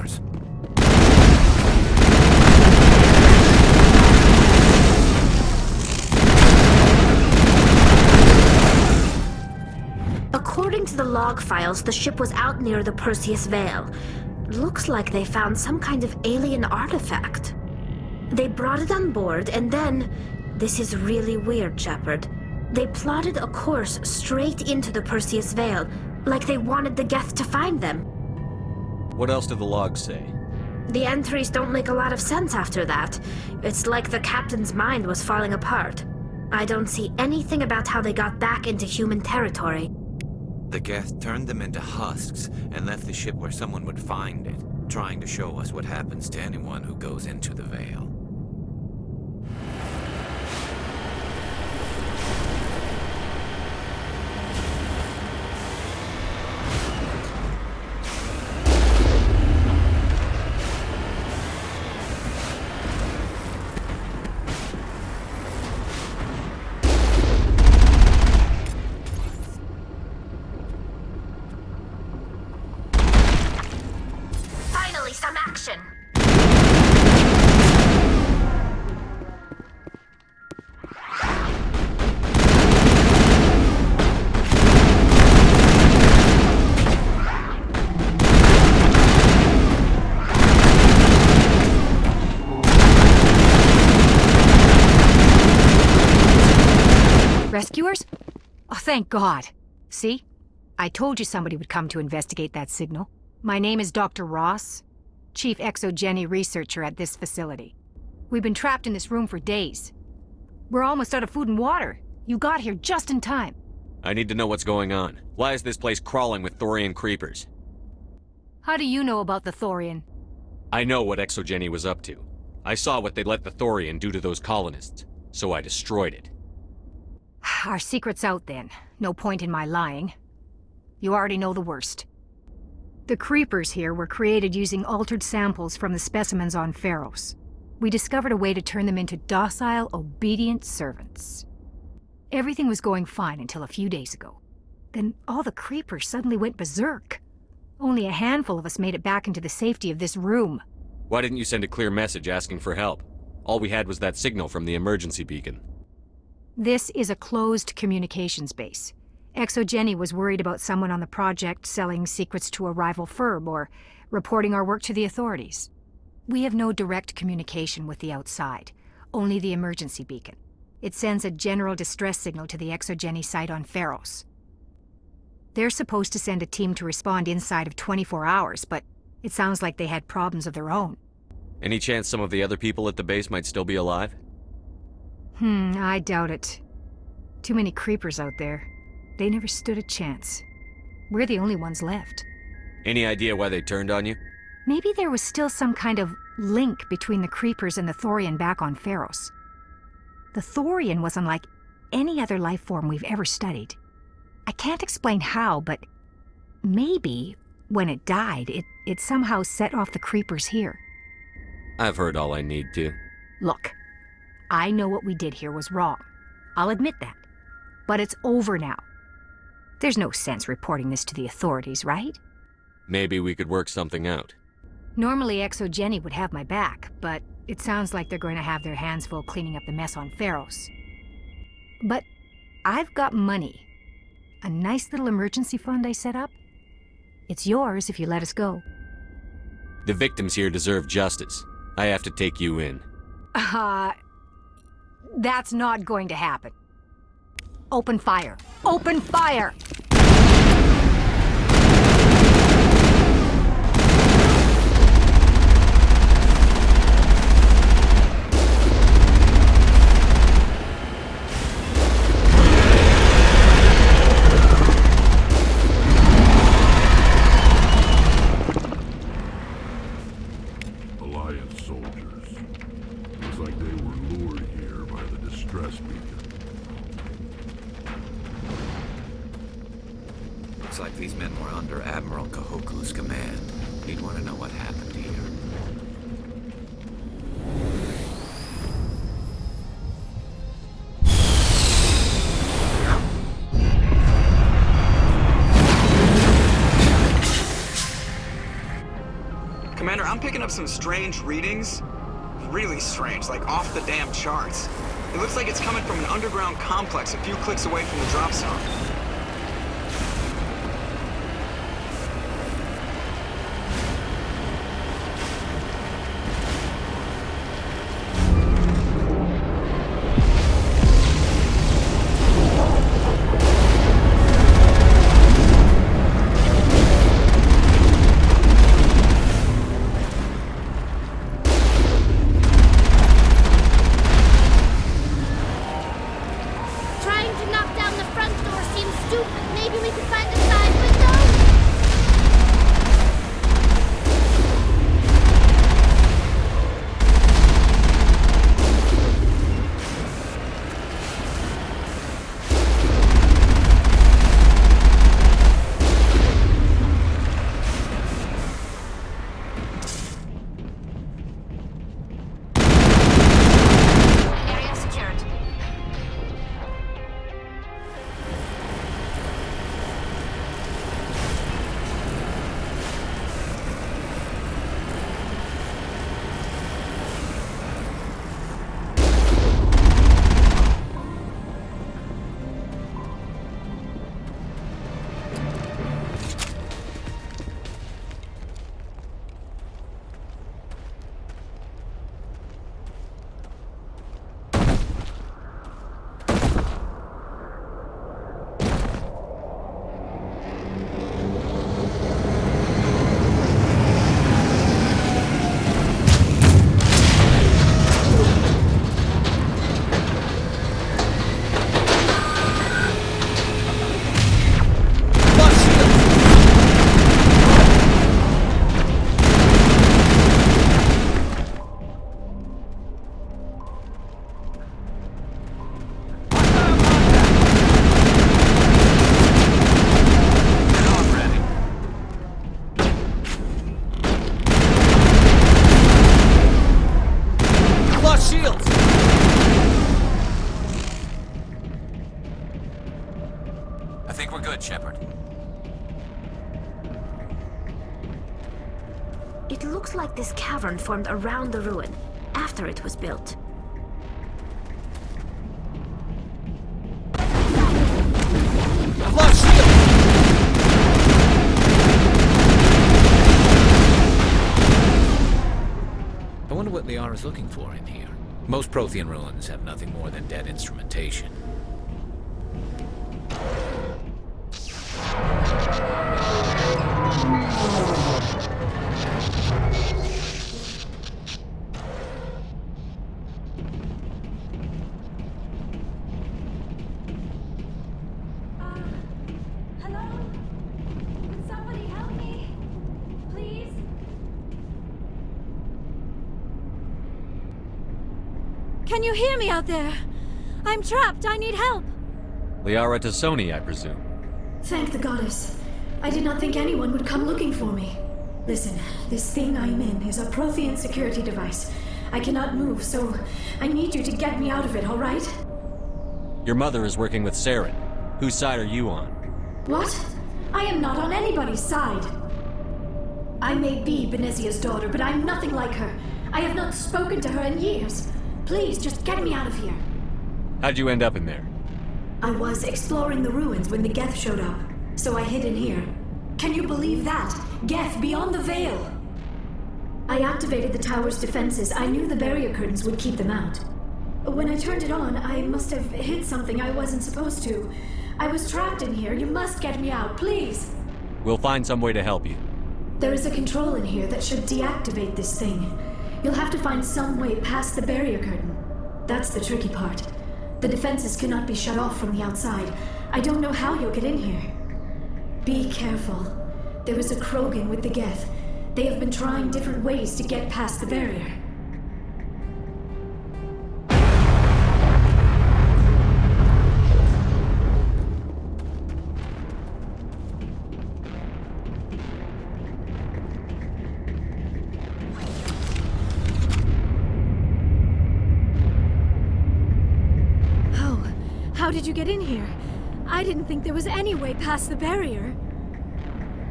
Rescuers. According to the log files, the ship was out near the Perseus Vale. Looks like they found some kind of alien artifact. They brought it on board, and then... This is really weird, Shepard. They plotted a course straight into the Perseus Vale, like they wanted the Geth to find them. What else do the logs say? The entries don't make a lot of sense after that. It's like the captain's mind was falling apart. I don't see anything about how they got back into human territory. The Geth turned them into husks and left the ship where someone would find it, trying to show us what happens to anyone who goes into the Vale. Finally, some action! Rescuers? Oh, thank God. See? I told you somebody would come to investigate that signal. My name is Dr. Ross, Chief Exogeny Researcher at this facility. We've been trapped in this room for days. We're almost out of food and water. You got here just in time. I need to know what's going on. Why is this place crawling with Thorian creepers? How do you know about the Thorian? I know what Exogeny was up to. I saw what they let the Thorian do to those colonists, so I destroyed it. Our secret's out then. No point in my lying. You already know the worst. The creepers here were created using altered samples from the specimens on Pharos. We discovered a way to turn them into docile, obedient servants. Everything was going fine until a few days ago. Then all the creepers suddenly went berserk. Only a handful of us made it back into the safety of this room. Why didn't you send a clear message asking for help? All we had was that signal from the emergency beacon. This is a closed communications base. Exogeny was worried about someone on the project selling secrets to a rival firm or reporting our work to the authorities. We have no direct communication with the outside, only the emergency beacon. It sends a general distress signal to the Exogeny site on Pharos. They're supposed to send a team to respond inside of 24 hours, but it sounds like they had problems of their own. Any chance some of the other people at the base might still be alive? I doubt it. Too many creepers out there. They never stood a chance. We're the only ones left. Any idea why they turned on you? Maybe there was still some kind of link between the creepers and the Thorian back on Pharos. The Thorian was unlike any other life form we've ever studied. I can't explain how, but maybe when it died, it somehow set off the creepers here. I've heard all I need to. Look, I know what we did here was wrong. I'll admit that. But it's over now. There's no sense reporting this to the authorities, right? Maybe we could work something out. Normally Exogeny would have my back, but it sounds like they're going to have their hands full cleaning up the mess on Pharos. But I've got money. A nice little emergency fund I set up. It's yours if you let us go. The victims here deserve justice. I have to take you in. That's not going to happen. Open fire. Open fire! Alliance soldiers. Looks like they were lured here by the distress beacon. Looks like these men were under Admiral Kahoku's command. He'd want to know what happened here. Commander, up some strange readings. Really strange, like off the damn charts. It looks like it's coming from an underground complex a few clicks away from the drop zone. Trying to knock down the front door seems stupid. Maybe we could find a side window? Area secured. Get off, Randy. Lost shields! I think we're good, Shepard. It looks like this cavern formed around the ruin, after it was built. I've lost shields! I wonder what Liara's looking for in here. Most Prothean ruins have nothing more than dead instrumentation. Hello? Could somebody help me? Please? Can you hear me out there? I'm trapped. I need help. Liara Tassoni, I presume. Thank the goddess. I did not think anyone would come looking for me. Listen, this thing I'm in is a Prothean security device. I cannot move, so I need you to get me out of it, all right? Your mother is working with Saren. Whose side are you on? What? I am not on anybody's side. I may be Benezia's daughter, but I'm nothing like her. I have not spoken to her in years. Please, just get me out of here. How'd you end up in there? I was exploring the ruins when the Geth showed up, so I hid in here. Can you believe that? Geth beyond the veil! I activated the tower's defenses. I knew the barrier curtains would keep them out. When I turned it on, I must have hit something I wasn't supposed to. I was trapped in here. You must get me out, please! We'll find some way to help you. There is a control in here that should deactivate this thing. You'll have to find some way past the barrier curtain. That's the tricky part. The defenses cannot be shut off from the outside. I don't know how you'll get in here. Be careful. There is a Krogan with the Geth. They have been trying different ways to get past the barrier. How did you get in here? I didn't think there was any way past the barrier.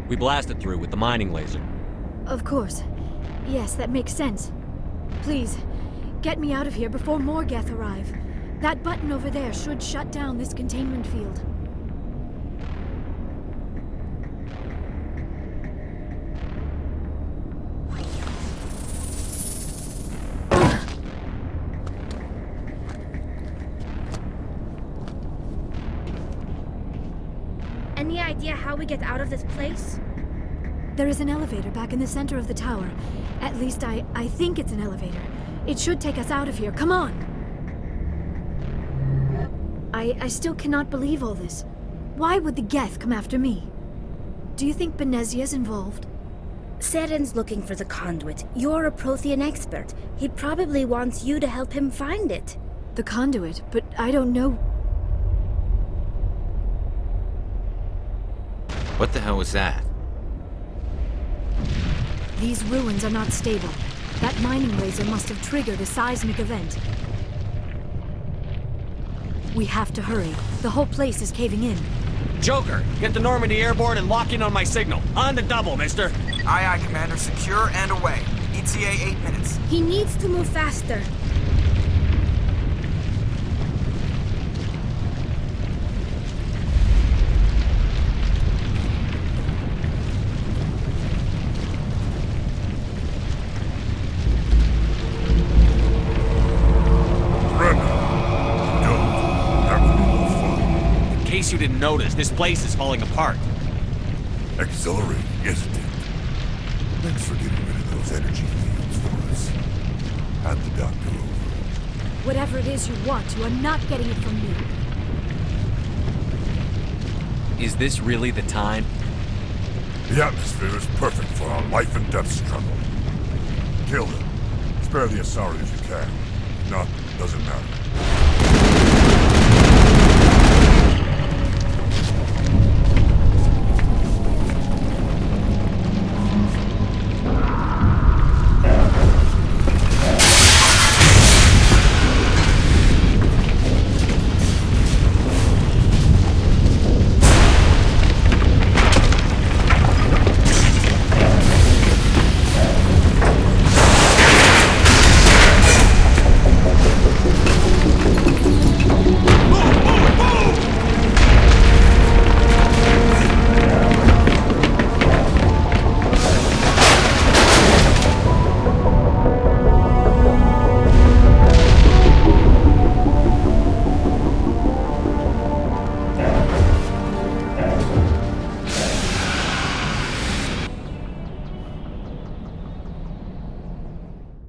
We blasted through with the mining laser. Of course. Yes, that makes sense. Please, get me out of here before more Geth arrive. That button over there should shut down this containment field. Any idea how we get out of this place? There is an elevator back in the center of the tower. At least I think it's an elevator. It should take us out of here. Come on! I still cannot believe all this. Why would the Geth come after me? Do you think Benezia's involved? Seren's looking for the conduit. You're a Prothean expert. He probably wants you to help him find it. The conduit, but I don't know. What the hell was that? These ruins are not stable. That mining laser must have triggered a seismic event. We have to hurry. The whole place is caving in. Joker, get the Normandy airborne and lock in on my signal. On the double, mister. Aye, aye, Commander. Secure and away. ETA 8 minutes. He needs to move faster. In case you didn't notice, this place is falling apart. Exhilarating, isn't it? Thanks for getting rid of those energy fields for us. Hand the doctor over. Whatever it is you want, you are not getting it from me. Is this really the time? The atmosphere is perfect for our life and death struggle. Kill them. Spare the Asari if you can. If not, doesn't matter.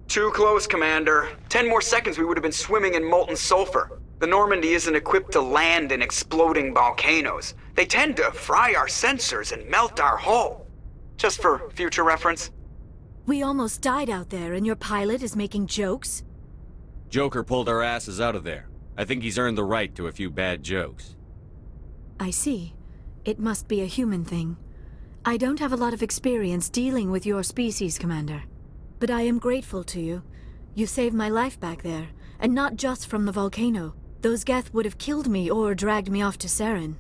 Too close, Commander. 10 more seconds we would have been swimming in molten sulfur. The Normandy isn't equipped to land in exploding volcanoes. They tend to fry our sensors and melt our hull. Just for future reference. We almost died out there, and your pilot is making jokes? Joker pulled our asses out of there. I think he's earned the right to a few bad jokes. I see. It must be a human thing. I don't have a lot of experience dealing with your species, Commander. But I am grateful to you. You saved my life back there, and not just from the volcano. Those Geth would have killed me or dragged me off to Saren.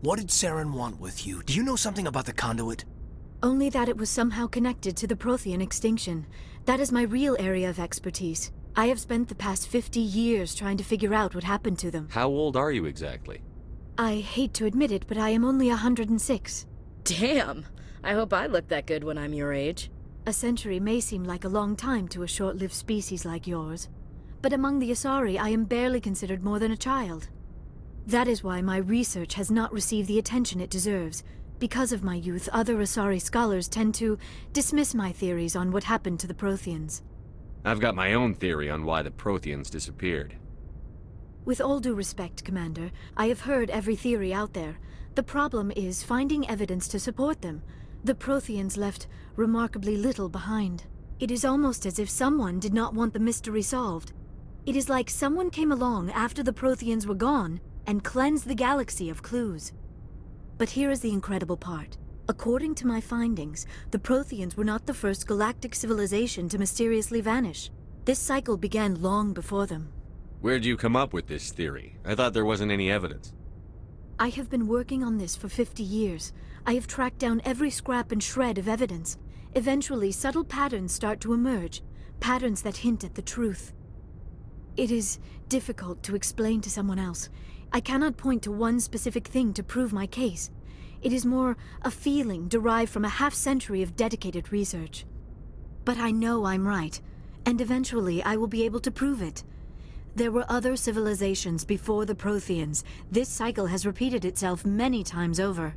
What did Saren want with you? Do you know something about the conduit? Only that it was somehow connected to the Prothean extinction. That is my real area of expertise. I have spent the past 50 years trying to figure out what happened to them. How old are you exactly? I hate to admit it, but I am only 106. Damn! I hope I look that good when I'm your age. A century may seem like a long time to a short-lived species like yours, but among the Asari I am barely considered more than a child. That is why my research has not received the attention it deserves. Because of my youth, other Asari scholars tend to dismiss my theories on what happened to the Protheans. I've got my own theory on why the Protheans disappeared. With all due respect, Commander, I have heard every theory out there. The problem is finding evidence to support them. The Protheans left remarkably little behind. It is almost as if someone did not want the mystery solved. It is like someone came along after the Protheans were gone and cleansed the galaxy of clues. But here is the incredible part. According to my findings, the Protheans were not the first galactic civilization to mysteriously vanish. This cycle began long before them. Where'd you come up with this theory? I thought there wasn't any evidence. I have been working on this for 50 years. I have tracked down every scrap and shred of evidence. Eventually, subtle patterns start to emerge, patterns that hint at the truth. It is difficult to explain to someone else. I cannot point to one specific thing to prove my case. It is more a feeling derived from a half-century of dedicated research. But I know I'm right, and eventually I will be able to prove it. There were other civilizations before the Protheans. This cycle has repeated itself many times over.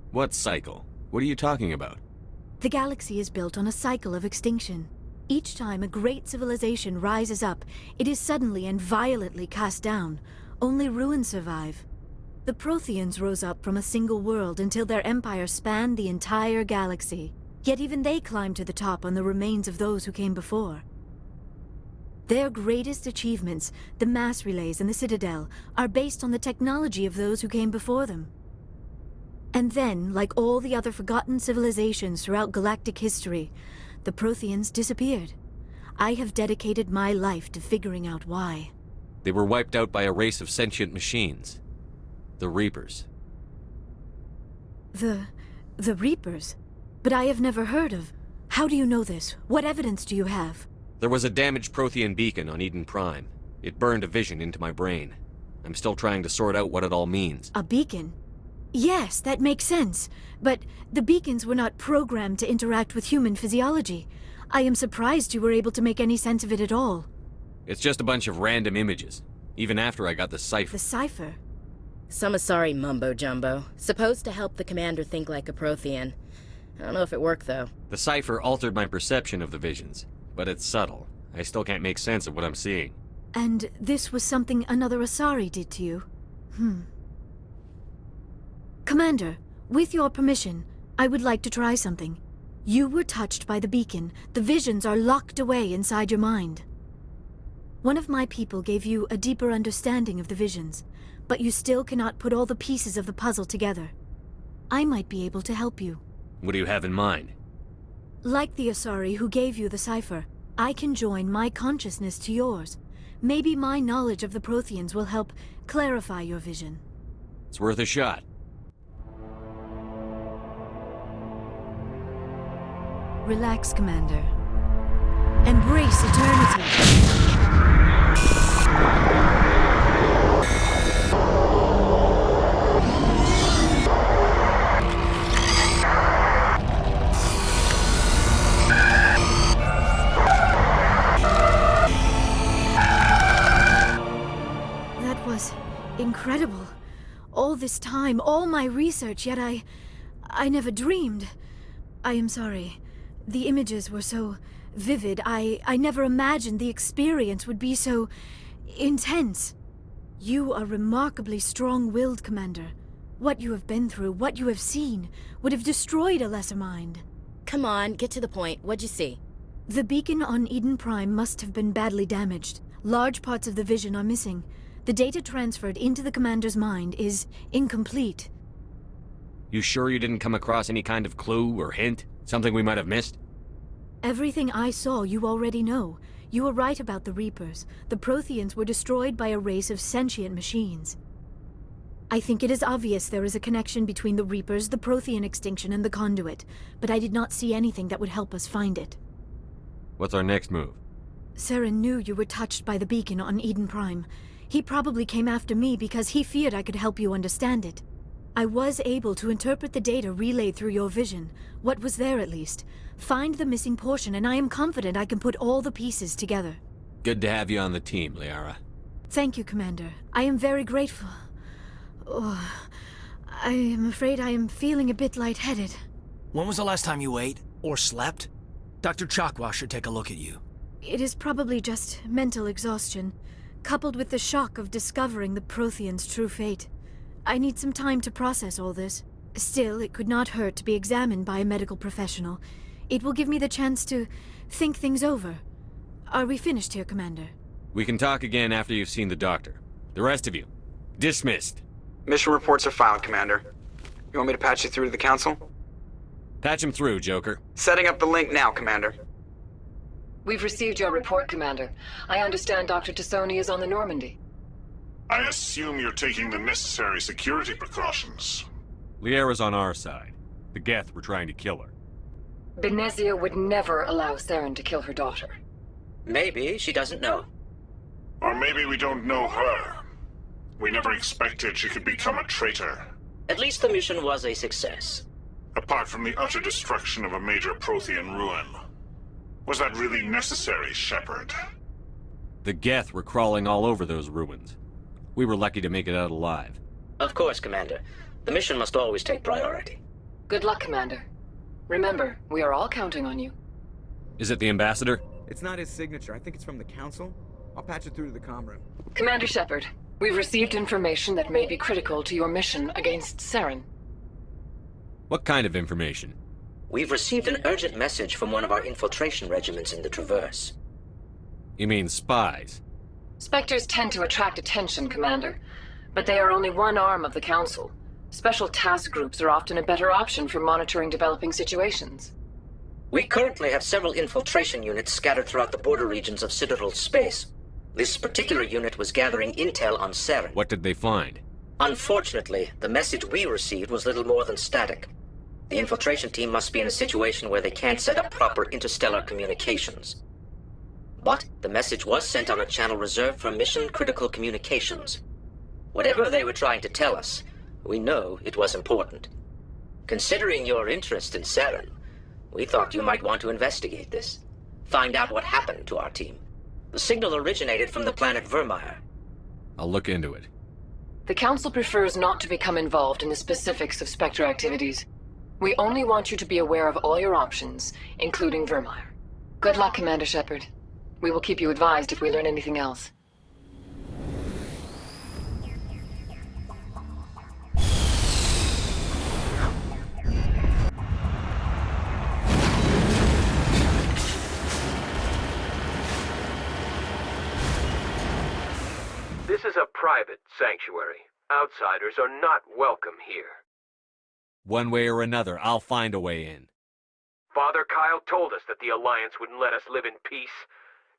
What cycle? What are you talking about? The galaxy is built on a cycle of extinction. Each time a great civilization rises up, it is suddenly and violently cast down. Only ruins survive. The Protheans rose up from a single world until their empire spanned the entire galaxy. Yet even they climbed to the top on the remains of those who came before. Their greatest achievements, the mass relays and the Citadel, are based on the technology of those who came before them. And then, like all the other forgotten civilizations throughout galactic history, the Protheans disappeared. I have dedicated my life to figuring out why. They were wiped out by a race of sentient machines. The Reapers. The Reapers? But I have never heard of... How do you know this? What evidence do you have? There was a damaged Prothean beacon on Eden Prime. It burned a vision into my brain. I'm still trying to sort out what it all means. A beacon? Yes, that makes sense. But the beacons were not programmed to interact with human physiology. I am surprised you were able to make any sense of it at all. It's just a bunch of random images. Even after I got the cipher. The cipher? Some sorry mumbo-jumbo. Supposed to help the commander think like a Prothean. I don't know if it worked, though. The cipher altered my perception of the visions. But it's subtle. I still can't make sense of what I'm seeing. And this was something another Asari did to you? Commander, with your permission, I would like to try something. You were touched by the beacon. The visions are locked away inside your mind. One of my people gave you a deeper understanding of the visions, but you still cannot put all the pieces of the puzzle together. I might be able to help you. What do you have in mind? Like the Asari who gave you the cipher, I can join my consciousness to yours. Maybe my knowledge of the Protheans will help clarify your vision. It's worth a shot. Relax, Commander. Embrace eternity. That was incredible. All this time, all my research, yet I never dreamed. I am sorry. The images were so vivid. I never imagined the experience would be so intense. You are remarkably strong-willed, Commander. What you have been through, what you have seen, would have destroyed a lesser mind. Come on, get to the point. What'd you see? The beacon on Eden Prime must have been badly damaged. Large parts of the vision are missing. The data transferred into the Commander's mind is incomplete. You sure you didn't come across any kind of clue or hint? Something we might have missed? Everything I saw you already know. You were right about the Reapers. The Protheans were destroyed by a race of sentient machines. I think it is obvious there is a connection between the Reapers, the Prothean extinction, and the Conduit, but I did not see anything that would help us find it. What's our next move? Saren knew you were touched by the beacon on Eden Prime. He probably came after me because he feared I could help you understand it. I was able to interpret the data relayed through your vision, what was there at least, find the missing portion, and I am confident I can put all the pieces together. Good to have you on the team, Liara. Thank you, Commander. I am very grateful. Oh, I am afraid I am feeling a bit lightheaded. When was the last time you ate? Or slept? Dr. Chakwa should take a look at you. It is probably just mental exhaustion, coupled with the shock of discovering the Protheans' true fate. I need some time to process all this. Still, it could not hurt to be examined by a medical professional. It will give me the chance to think things over. Are we finished here, Commander? We can talk again after you've seen the doctor. The rest of you, dismissed. Mission reports are filed, Commander. You want me to patch you through to the Council? Patch him through, Joker. Setting up the link now, Commander. We've received your report, Commander. I understand Dr. Tassoni is on the Normandy. I assume you're taking the necessary security precautions. Liara's on our side. The Geth were trying to kill her. Benezia would never allow Saren to kill her daughter. Maybe she doesn't know. Or maybe we don't know her. We never expected she could become a traitor. At least the mission was a success. Apart from the utter destruction of a major Prothean ruin. Was that really necessary, Shepard? The Geth were crawling all over those ruins. We were lucky to make it out alive. Of course, Commander. The mission must always take priority. Good luck, Commander. Remember, we are all counting on you. Is it the Ambassador? It's not his signature. I think it's from the Council. I'll patch it through to the comm room. Commander Shepard, we've received information that may be critical to your mission against Saren. What kind of information? We've received an urgent message from one of our infiltration regiments in the Traverse. You mean spies? Spectres tend to attract attention, Commander. But they are only one arm of the Council. Special task groups are often a better option for monitoring developing situations. We currently have several infiltration units scattered throughout the border regions of Citadel space. This particular unit was gathering intel on Saren. What did they find? Unfortunately, the message we received was little more than static. The infiltration team must be in a situation where they can't set up proper interstellar communications. But the message was sent on a channel reserved for mission-critical communications. Whatever they were trying to tell us, we know it was important. Considering your interest in Saren, we thought you might want to investigate this. Find out what happened to our team. The signal originated from the planet Vermeer. I'll look into it. The Council prefers not to become involved in the specifics of Spectre activities. We only want you to be aware of all your options, including Vermeer. Good luck, Commander Shepard. We will keep you advised if we learn anything else. This is a private sanctuary. Outsiders are not welcome here. One way or another, I'll find a way in. Father Kyle told us that the Alliance wouldn't let us live in peace.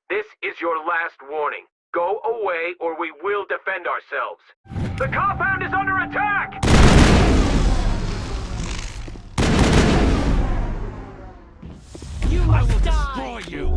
This is your last warning. Go away or we will defend ourselves. The compound is under attack! I will destroy you!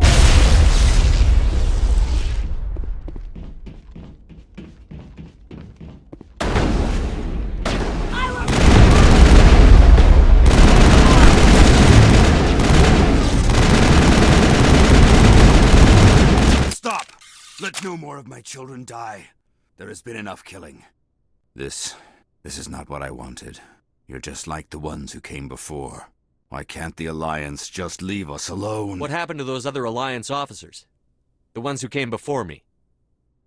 Stop! Let no more of my children die. There has been enough killing. This is not what I wanted. You're just like the ones who came before. Why can't the Alliance just leave us alone? What happened to those other Alliance officers? The ones who came before me?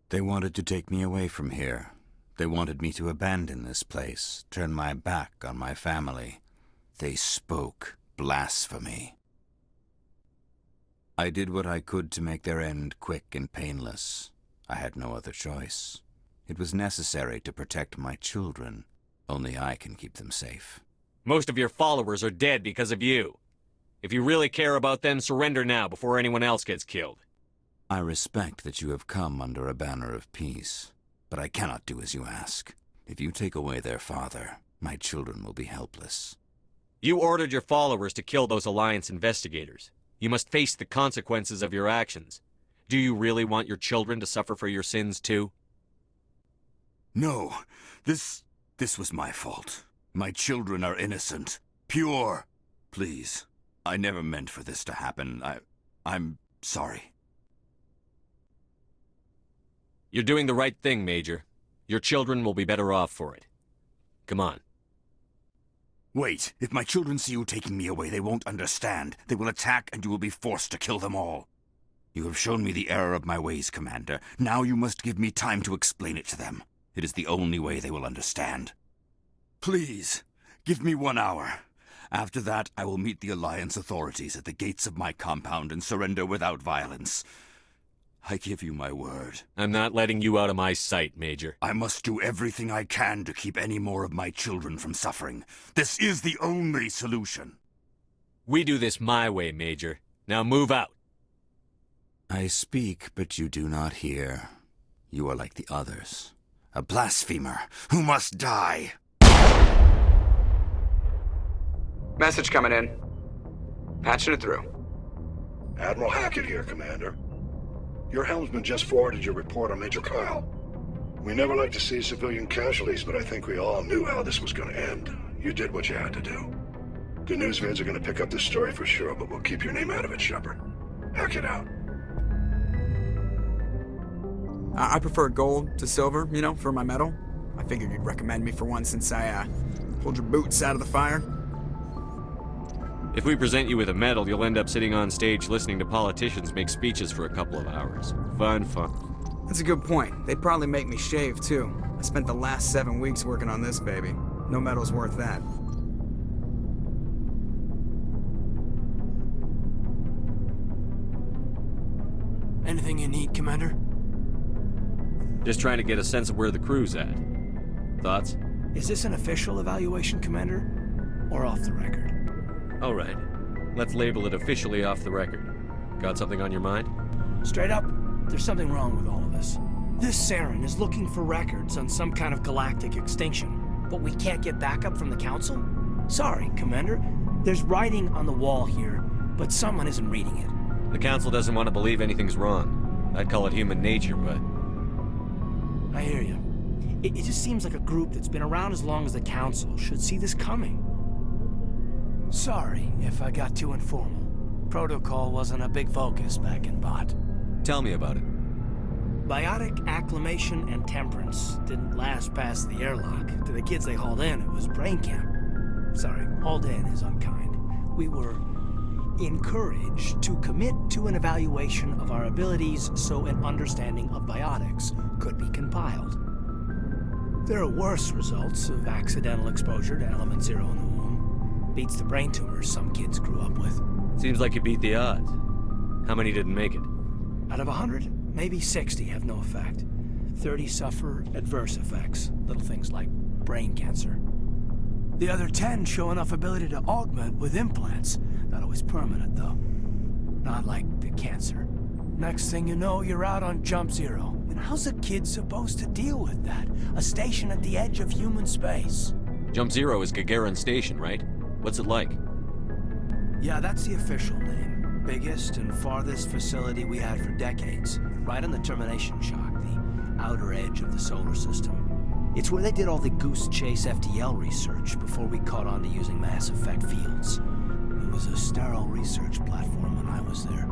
They wanted to take me away from here. They wanted me to abandon this place, turn my back on my family. They spoke blasphemy. I did what I could to make their end quick and painless. I had no other choice. It was necessary to protect my children. Only I can keep them safe. Most of your followers are dead because of you. If you really care about them, surrender now before anyone else gets killed. I respect that you have come under a banner of peace, but I cannot do as you ask. If you take away their father, my children will be helpless. You ordered your followers to kill those Alliance investigators. You must face the consequences of your actions. Do you really want your children to suffer for your sins too? No, this was my fault. My children are innocent, pure. Please, I never meant for this to happen. I'm sorry. You're doing the right thing, Major. Your children will be better off for it. Come on. Wait, if my children see you taking me away, they won't understand. They will attack and you will be forced to kill them all. You have shown me the error of my ways, Commander. Now you must give me time to explain it to them. It is the only way they will understand. Please, give me 1 hour. After that, I will meet the Alliance authorities at the gates of my compound and surrender without violence. I give you my word. I'm not letting you out of my sight, Major. I must do everything I can to keep any more of my children from suffering. This is the only solution. We do this my way, Major. Now move out. I speak, but you do not hear. You are like the others. A blasphemer who must die. Message coming in. Patching it through. Admiral Hackett here, Commander. Your helmsman just forwarded your report on Major Kyle. We never like to see civilian casualties, but I think we all knew how this was going to end. You did what you had to do. The news vids are going to pick up this story for sure, but we'll keep your name out of it, Shepard. Hackett out. I prefer gold to silver, you know, for my medal. I figured you'd recommend me for one since I, pulled your boots out of the fire. If we present you with a medal, you'll end up sitting on stage listening to politicians make speeches for a couple of hours. Fun. That's a good point. They'd probably make me shave, too. I spent the last 7 weeks working on this baby. No medal's worth that. Anything you need, Commander? Just trying to get a sense of where the crew's at. Thoughts? Is this an official evaluation, Commander? Or off the record? All right. Let's label it officially off the record. Got something on your mind? Straight up, there's something wrong with all of this. This Saren is looking for records on some kind of galactic extinction, but we can't get backup from the Council? Sorry, Commander. There's writing on the wall here, but someone isn't reading it. The Council doesn't want to believe anything's wrong. I'd call it human nature, but... I hear you. It just seems like a group that's been around as long as the Council should see this coming. Sorry if I got too informal. Protocol wasn't a big focus back in Bot. Tell me about it. Biotic acclimation and temperance didn't last past the airlock. To the kids they hauled in, it was brain camp. Sorry, hauled in is unkind. We were encouraged to commit to an evaluation of our abilities so an understanding of biotics could be compiled. There are worse results of accidental exposure to Element Zero in the womb. Beats the brain tumors some kids grew up with. Seems like you beat the odds. How many didn't make it? Out of 100, maybe 60 have no effect. 30 suffer adverse effects, little things like brain cancer. The other 10 show enough ability to augment with implants. Not always permanent, though. Not like the cancer. Next thing you know, you're out on Jump Zero. And how's a kid supposed to deal with that? A station at the edge of human space. Jump Zero is Gagarin Station, right? What's it like? Yeah, that's the official name. Biggest and farthest facility we had for decades. Right on the termination shock, the outer edge of the solar system. It's where they did all the Goose Chase FTL research before we caught on to using mass effect fields. It was a sterile research platform when I was there.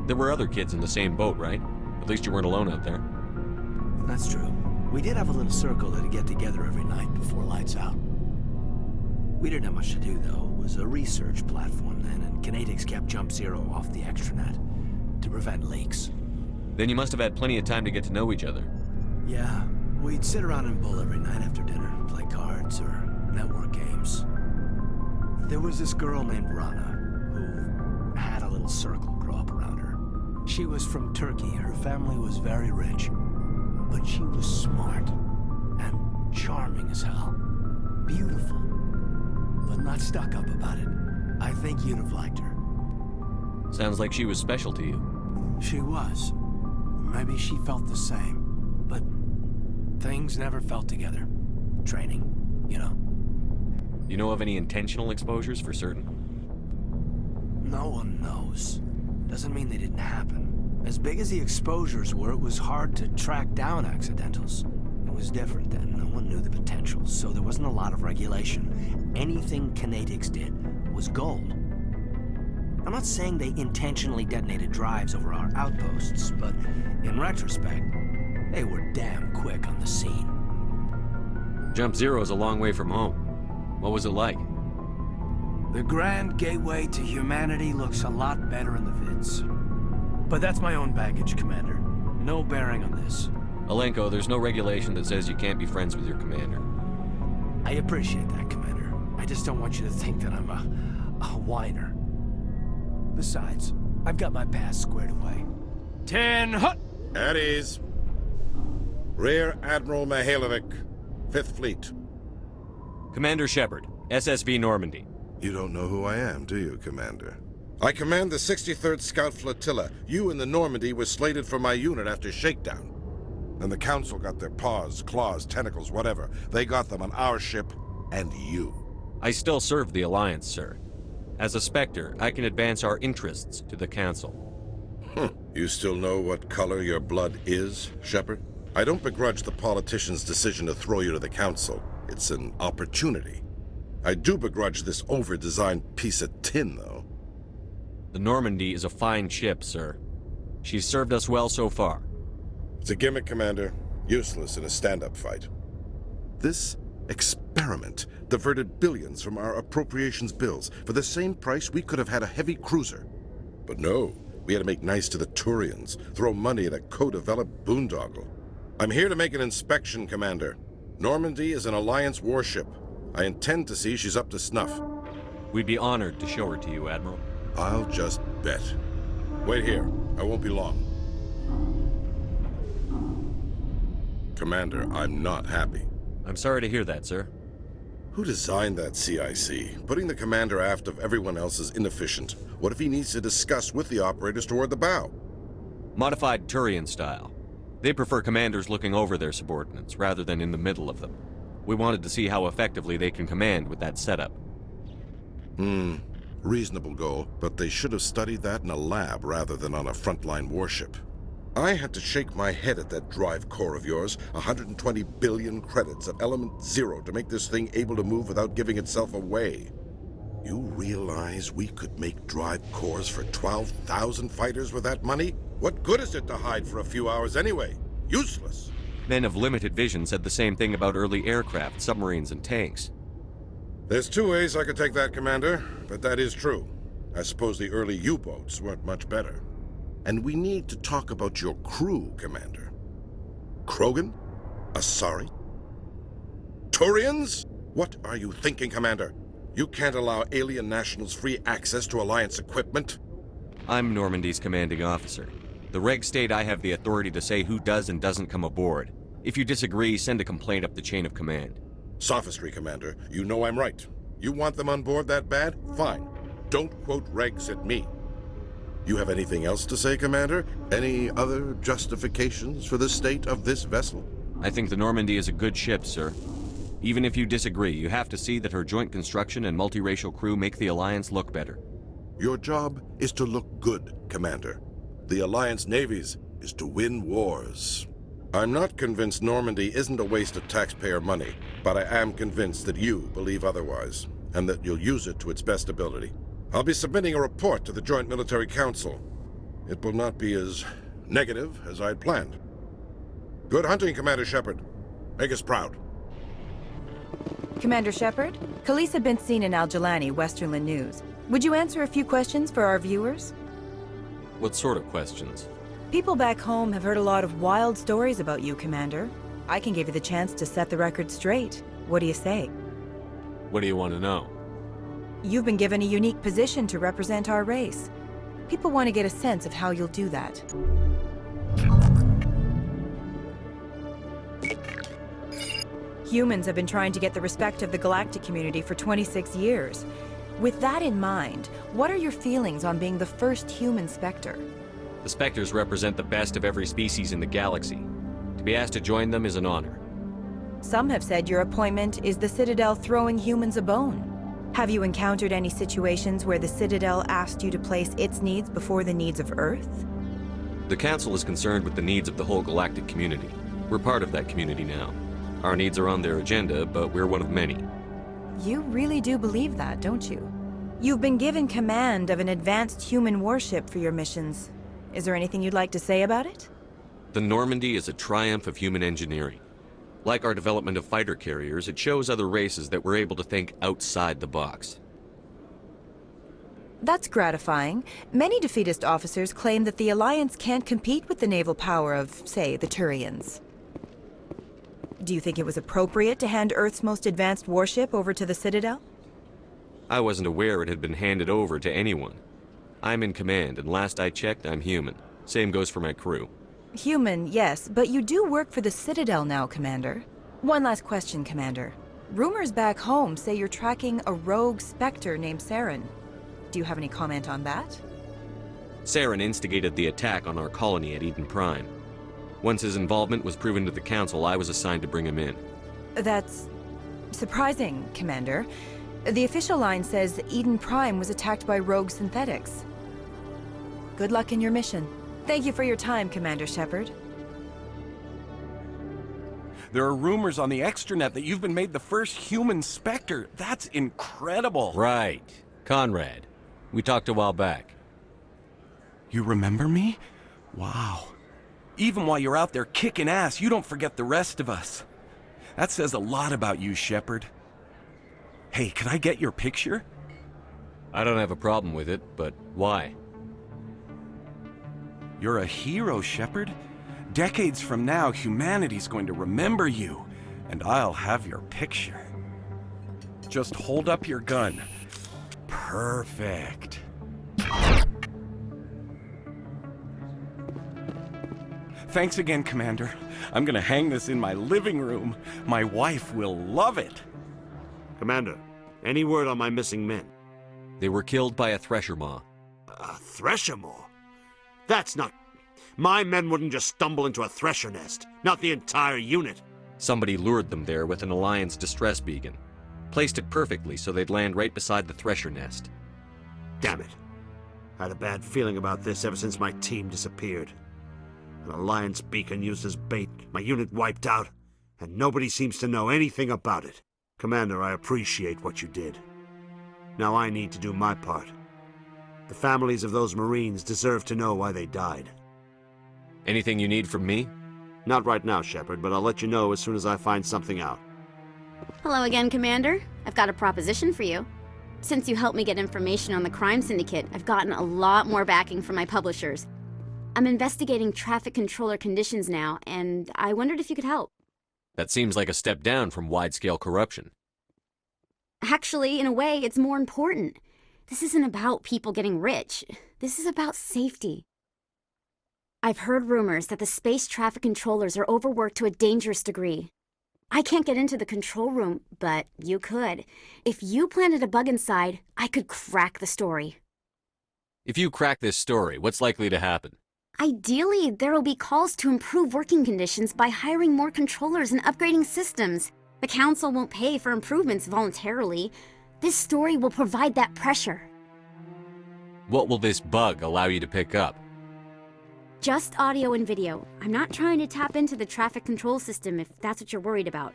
There were other kids in the same boat, right? At least you weren't alone out there. That's true. We did have a little circle that'd get together every night before lights out. We didn't have much to do, though. It was a research platform then, and Kinetics kept Jump Zero off the extranet to prevent leaks. Then you must have had plenty of time to get to know each other. Yeah, we'd sit around and bull every night after dinner, play cards or network games. There was this girl named Rana, who had a little circle grow up around her. She was from Turkey. Her family was very rich. But she was smart and charming as hell. Beautiful. But not stuck up about it. I think you'd have liked her. Sounds like she was special to you. She was. Maybe she felt the same. But things never felt together. Training, you know. You know of any intentional exposures for certain? No one knows. Doesn't mean they didn't happen. As big as the exposures were, it was hard to track down accidentals. It was different then. No one knew the potential, so there wasn't a lot of regulation. Anything Kinetics did was gold. I'm not saying they intentionally detonated drives over our outposts, but in retrospect, they were damn quick on the scene. Jump Zero is a long way from home. What was it like? The grand gateway to humanity looks a lot better in the vids. But that's my own baggage, Commander. No bearing on this. Alenko, there's no regulation that says you can't be friends with your commander. I appreciate that, Commander. I just don't want you to think that I'm a whiner. Besides, I've got my past squared away. 10 hut! At ease. Rear Admiral Mihailovic, 5th Fleet. Commander Shepard, SSV Normandy. You don't know who I am, do you, Commander? I command the 63rd Scout Flotilla. You and the Normandy were slated for my unit after shakedown. And the Council got their paws, claws, tentacles, whatever. They got them on our ship and you. I still serve the Alliance, sir. As a Spectre, I can advance our interests to the Council. You still know what color your blood is, Shepard? I don't begrudge the politician's decision to throw you to the Council. It's an opportunity. I do begrudge this over-designed piece of tin, though. The Normandy is a fine ship, sir. She's served us well so far. It's a gimmick, Commander. Useless in a stand-up fight. This experiment diverted billions from our appropriations bills. For the same price, we could have had a heavy cruiser. But no, we had to make nice to the Turians, throw money at a co-developed boondoggle. I'm here to make an inspection, Commander. Normandy is an Alliance warship. I intend to see she's up to snuff. We'd be honored to show her to you, Admiral. I'll just bet. Wait here. I won't be long. Commander, I'm not happy. I'm sorry to hear that, sir. Who designed that CIC? Putting the commander aft of everyone else is inefficient. What if he needs to discuss with the operators toward the bow? Modified Turian style. They prefer commanders looking over their subordinates, rather than in the middle of them. We wanted to see how effectively they can command with that setup. Reasonable goal, but they should have studied that in a lab rather than on a frontline warship. I had to shake my head at that drive core of yours, 120 billion credits of element 0 to make this thing able to move without giving itself away. You realize we could make drive cores for 12,000 fighters with that money? What good is it to hide for a few hours anyway? Useless. Men of limited vision said the same thing about early aircraft, submarines, and tanks. There's two ways I could take that, Commander, but that is true. I suppose the early U-boats weren't much better. And we need to talk about your crew, Commander. Krogan? Asari? Turians? What are you thinking, Commander? You can't allow alien nationals free access to Alliance equipment? I'm Normandy's commanding officer. The regs state I have the authority to say who does and doesn't come aboard. If you disagree, send a complaint up the chain of command. Sophistry, Commander. You know I'm right. You want them on board that bad? Fine. Don't quote regs at me. You have anything else to say, Commander? Any other justifications for the state of this vessel? I think the Normandy is a good ship, sir. Even if you disagree, you have to see that her joint construction and multiracial crew make the Alliance look better. Your job is to look good, Commander. The Alliance navies is to win wars. I'm not convinced Normandy isn't a waste of taxpayer money, but I am convinced that you believe otherwise, and that you'll use it to its best ability. I'll be submitting a report to the Joint Military Council. It will not be as negative as I'd planned. Good hunting, Commander Shepard. Make us proud. Commander Shepard, Khaleesa been seen in Al-Jalani, Westerland News. Would you answer a few questions for our viewers? What sort of questions? People back home have heard a lot of wild stories about you, Commander. I can give you the chance to set the record straight. What do you say? What do you want to know? You've been given a unique position to represent our race. People want to get a sense of how you'll do that. Humans have been trying to get the respect of the galactic community for 26 years. With that in mind, what are your feelings on being the first human Spectre? The Spectres represent the best of every species in the galaxy. To be asked to join them is an honor. Some have said your appointment is the Citadel throwing humans a bone. Have you encountered any situations where the Citadel asked you to place its needs before the needs of Earth? The Council is concerned with the needs of the whole galactic community. We're part of that community now. Our needs are on their agenda, but we're one of many. You really do believe that, don't you? You've been given command of an advanced human warship for your missions. Is there anything you'd like to say about it? The Normandy is a triumph of human engineering. Like our development of fighter carriers, it shows other races that we're able to think outside the box. That's gratifying. Many defeatist officers claim that the Alliance can't compete with the naval power of, say, the Turians. Do you think it was appropriate to hand Earth's most advanced warship over to the Citadel? I wasn't aware it had been handed over to anyone. I'm in command, and last I checked, I'm human. Same goes for my crew. Human, yes, but you do work for the Citadel now, Commander. One last question, Commander. Rumors back home say you're tracking a rogue Spectre named Saren. Do you have any comment on that? Saren instigated the attack on our colony at Eden Prime. Once his involvement was proven to the Council, I was assigned to bring him in. That's surprising, Commander. The official line says that Eden Prime was attacked by rogue synthetics. Good luck in your mission. Thank you for your time, Commander Shepard. There are rumors on the extranet that you've been made the first human Spectre. That's incredible. Right. Conrad. We talked a while back. You remember me? Wow. Even while you're out there kicking ass, you don't forget the rest of us. That says a lot about you, Shepard. Hey, can I get your picture? I don't have a problem with it, but why? You're a hero, Shepard. Decades from now, humanity's going to remember you, and I'll have your picture. Just hold up your gun. Perfect. Thanks again, Commander. I'm gonna hang this in my living room. My wife will love it. Commander, any word on my missing men? They were killed by a Thresher Maw. A Thresher Maw? That's not... My men wouldn't just stumble into a Thresher nest. Not the entire unit. Somebody lured them there with an Alliance distress beacon. Placed it perfectly so they'd land right beside the Thresher nest. Damn it. I had a bad feeling about this ever since my team disappeared. An Alliance beacon used as bait, my unit wiped out, and nobody seems to know anything about it. Commander, I appreciate what you did. Now I need to do my part. The families of those Marines deserve to know why they died. Anything you need from me? Not right now, Shepard, but I'll let you know as soon as I find something out. Hello again, Commander. I've got a proposition for you. Since you helped me get information on the crime syndicate, I've gotten a lot more backing from my publishers. I'm investigating traffic controller conditions now, and I wondered if you could help. That seems like a step down from wide-scale corruption. Actually, in a way, it's more important. This isn't about people getting rich. This is about safety. I've heard rumors that the space traffic controllers are overworked to a dangerous degree. I can't get into the control room, but you could. If you planted a bug inside, I could crack the story. If you crack this story, what's likely to happen? Ideally, there will be calls to improve working conditions by hiring more controllers and upgrading systems. The Council won't pay for improvements voluntarily. This story will provide that pressure. What will this bug allow you to pick up? Just audio and video. I'm not trying to tap into the traffic control system if that's what you're worried about.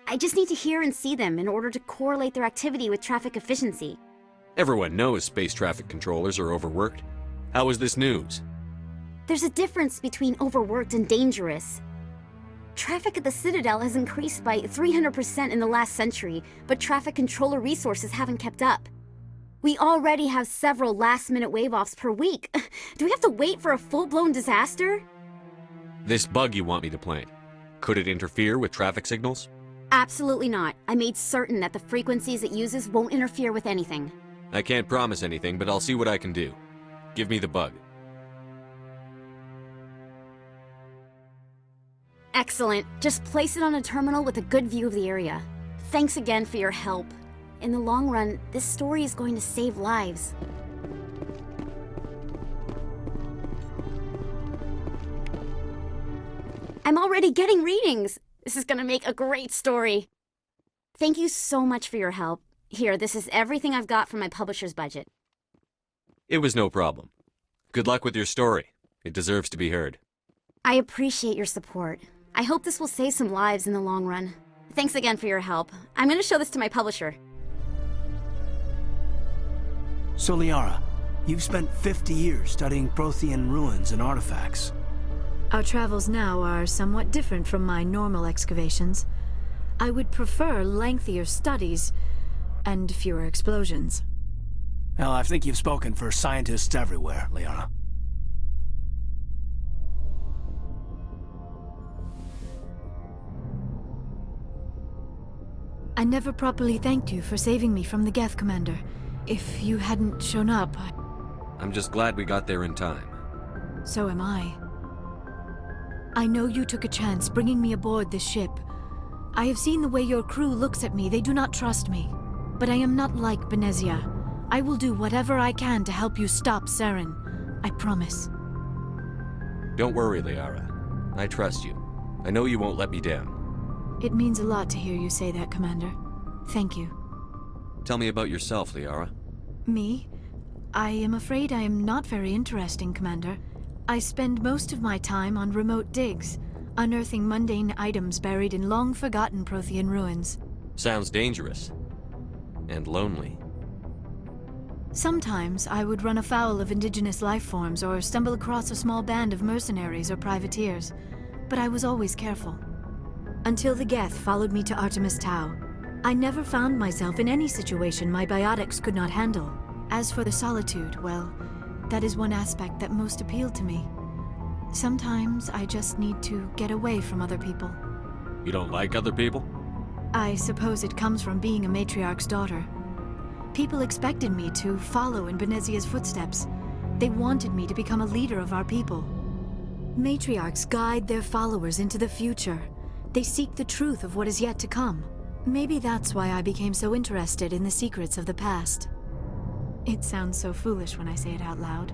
I just need to hear and see them in order to correlate their activity with traffic efficiency. Everyone knows space traffic controllers are overworked. How is this news? There's a difference between overworked and dangerous. Traffic at the Citadel has increased by 300% in the last century, but traffic controller resources haven't kept up. We already have several last-minute wave-offs per week. Do we have to wait for a full-blown disaster? This bug you want me to plant, could it interfere with traffic signals? Absolutely not. I made certain that the frequencies it uses won't interfere with anything. I can't promise anything, but I'll see what I can do. Give me the bug. Excellent. Just place it on a terminal with a good view of the area. Thanks again for your help. In the long run, this story is going to save lives. I'm already getting readings. This is going to make a great story. Thank you so much for your help. Here, this is everything I've got from my publisher's budget. It was no problem. Good luck with your story. It deserves to be heard. I appreciate your support. I hope this will save some lives in the long run. Thanks again for your help. I'm going to show this to my publisher. So, Liara, you've spent 50 years studying Prothean ruins and artifacts. Our travels now are somewhat different from my normal excavations. I would prefer lengthier studies and fewer explosions. Well, I think you've spoken for scientists everywhere, Liara. I never properly thanked you for saving me from the Geth, Commander. If you hadn't shown up, I'm just glad we got there in time. So am I. I know you took a chance bringing me aboard this ship. I have seen the way your crew looks at me. They do not trust me. But I am not like Benezia. I will do whatever I can to help you stop Saren. I promise. Don't worry, Liara. I trust you. I know you won't let me down. It means a lot to hear you say that, Commander. Thank you. Tell me about yourself, Liara. Me? I am afraid I am not very interesting, Commander. I spend most of my time on remote digs, unearthing mundane items buried in long-forgotten Prothean ruins. Sounds dangerous. And lonely. Sometimes I would run afoul of indigenous life forms or stumble across a small band of mercenaries or privateers, but I was always careful. Until the Geth followed me to Artemis Tau, I never found myself in any situation my biotics could not handle. As for the solitude, well, that is one aspect that most appealed to me. Sometimes I just need to get away from other people. You don't like other people? I suppose it comes from being a matriarch's daughter. People expected me to follow in Benezia's footsteps. They wanted me to become a leader of our people. Matriarchs guide their followers into the future. They seek the truth of what is yet to come. Maybe that's why I became so interested in the secrets of the past. It sounds so foolish when I say it out loud.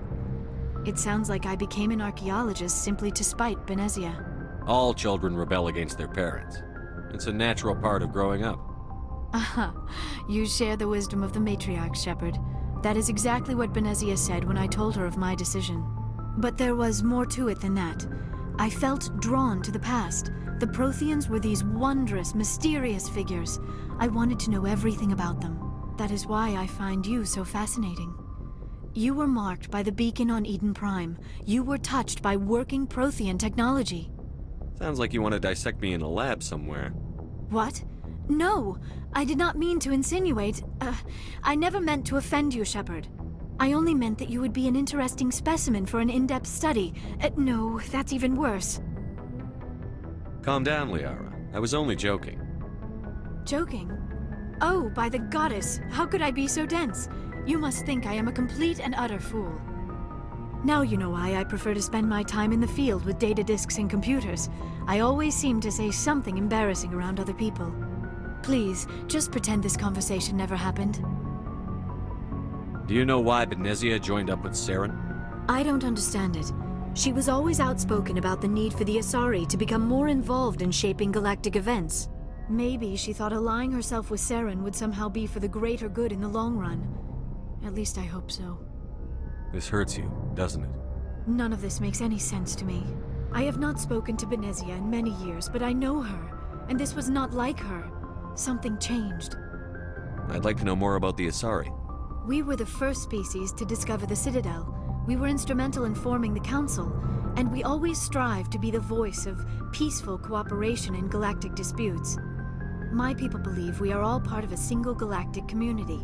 It sounds like I became an archaeologist simply to spite Benezia. All children rebel against their parents. It's a natural part of growing up. Aha, you share the wisdom of the matriarch, Shepard. That is exactly what Benezia said when I told her of my decision. But there was more to it than that. I felt drawn to the past. The Protheans were these wondrous, mysterious figures. I wanted to know everything about them. That is why I find you so fascinating. You were marked by the beacon on Eden Prime. You were touched by working Prothean technology. Sounds like you want to dissect me in a lab somewhere. What? No, I did not mean to insinuate. I never meant to offend you, Shepard. I only meant that you would be an interesting specimen for an in-depth study. No, that's even worse. Calm down, Liara. I was only joking. Joking? Oh, by the goddess, how could I be so dense? You must think I am a complete and utter fool. Now you know why I prefer to spend my time in the field with data disks and computers. I always seem to say something embarrassing around other people. Please, just pretend this conversation never happened. Do you know why Benezia joined up with Saren? I don't understand it. She was always outspoken about the need for the Asari to become more involved in shaping galactic events. Maybe she thought allying herself with Saren would somehow be for the greater good in the long run. At least I hope so. This hurts you, doesn't it? None of this makes any sense to me. I have not spoken to Benezia in many years, but I know her, and this was not like her. Something changed. I'd like to know more about the Asari. We were the first species to discover the Citadel. We were instrumental in forming the Council, and we always strive to be the voice of peaceful cooperation in galactic disputes. My people believe we are all part of a single galactic community.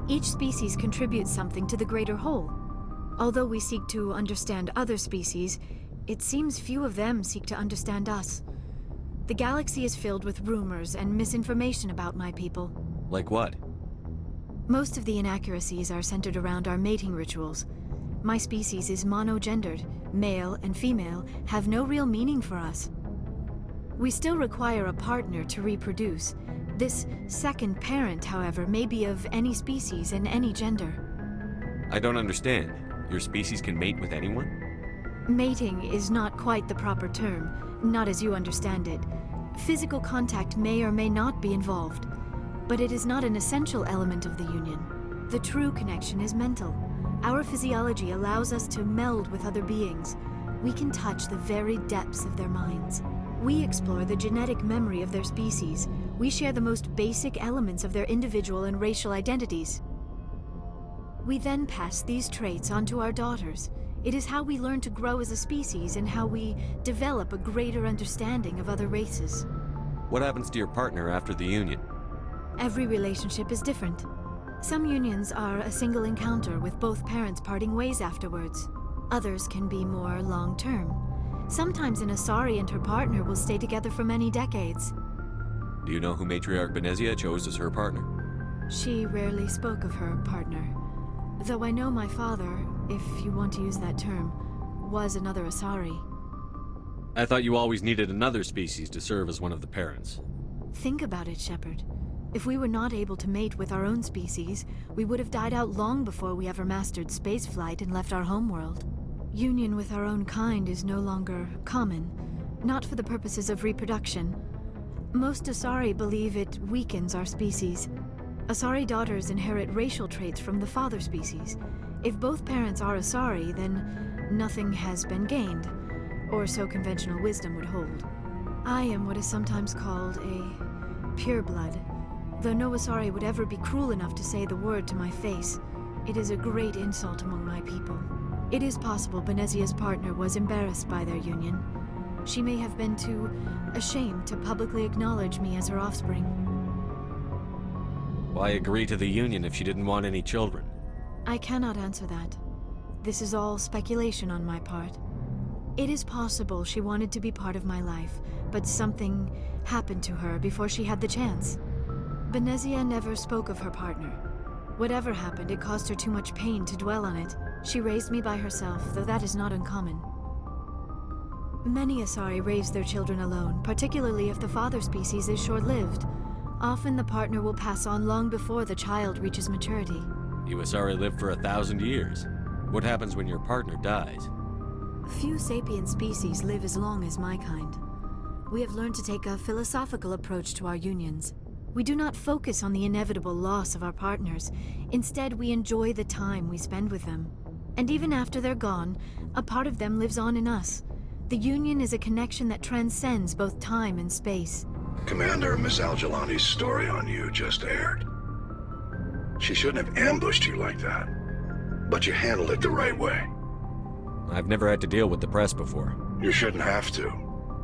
Each species contributes something to the greater whole. Although we seek to understand other species, it seems few of them seek to understand us. The galaxy is filled with rumors and misinformation about my people. Like what? Most of the inaccuracies are centered around our mating rituals. My species is monogendered. Male and female have no real meaning for us. We still require a partner to reproduce. This second parent, however, may be of any species and any gender. I don't understand. Your species can mate with anyone? Mating is not quite the proper term, not as you understand it. Physical contact may or may not be involved, but it is not an essential element of the union. The true connection is mental. Our physiology allows us to meld with other beings. We can touch the very depths of their minds. We explore the genetic memory of their species. We share the most basic elements of their individual and racial identities. We then pass these traits on to our daughters. It is how we learn to grow as a species and how we develop a greater understanding of other races. What happens to your partner after the union? Every relationship is different. Some unions are a single encounter with both parents parting ways afterwards. Others can be more long-term. Sometimes an Asari and her partner will stay together for many decades. Do you know who Matriarch Benezia chose as her partner? She rarely spoke of her partner. Though I know my father, if you want to use that term, was another Asari. I thought you always needed another species to serve as one of the parents. Think about it, Shepard. If we were not able to mate with our own species, we would have died out long before we ever mastered spaceflight and left our homeworld. Union with our own kind is no longer common, not for the purposes of reproduction. Most Asari believe it weakens our species. Asari daughters inherit racial traits from the father species. If both parents are Asari, then nothing has been gained, or so conventional wisdom would hold. I am what is sometimes called a pureblood. Though no Asari would ever be cruel enough to say the word to my face, it is a great insult among my people. It is possible Benezia's partner was embarrassed by their union. She may have been too ashamed to publicly acknowledge me as her offspring. Why agree to the union if she didn't want any children? I cannot answer that. This is all speculation on my part. It is possible she wanted to be part of my life, but something happened to her before she had the chance. Benezia never spoke of her partner. Whatever happened, it caused her too much pain to dwell on it. She raised me by herself, though that is not uncommon. Many Asari raise their children alone, particularly if the father species is short-lived. Often the partner will pass on long before the child reaches maturity. You Asari live for 1,000 years. What happens when your partner dies? Few sapient species live as long as my kind. We have learned to take a philosophical approach to our unions. We do not focus on the inevitable loss of our partners. Instead, we enjoy the time we spend with them. And even after they're gone, a part of them lives on in us. The union is a connection that transcends both time and space. Commander, Miss Al-Jalani's story on you just aired. She shouldn't have ambushed you like that. But you handled it the right way. I've never had to deal with the press before. You shouldn't have to.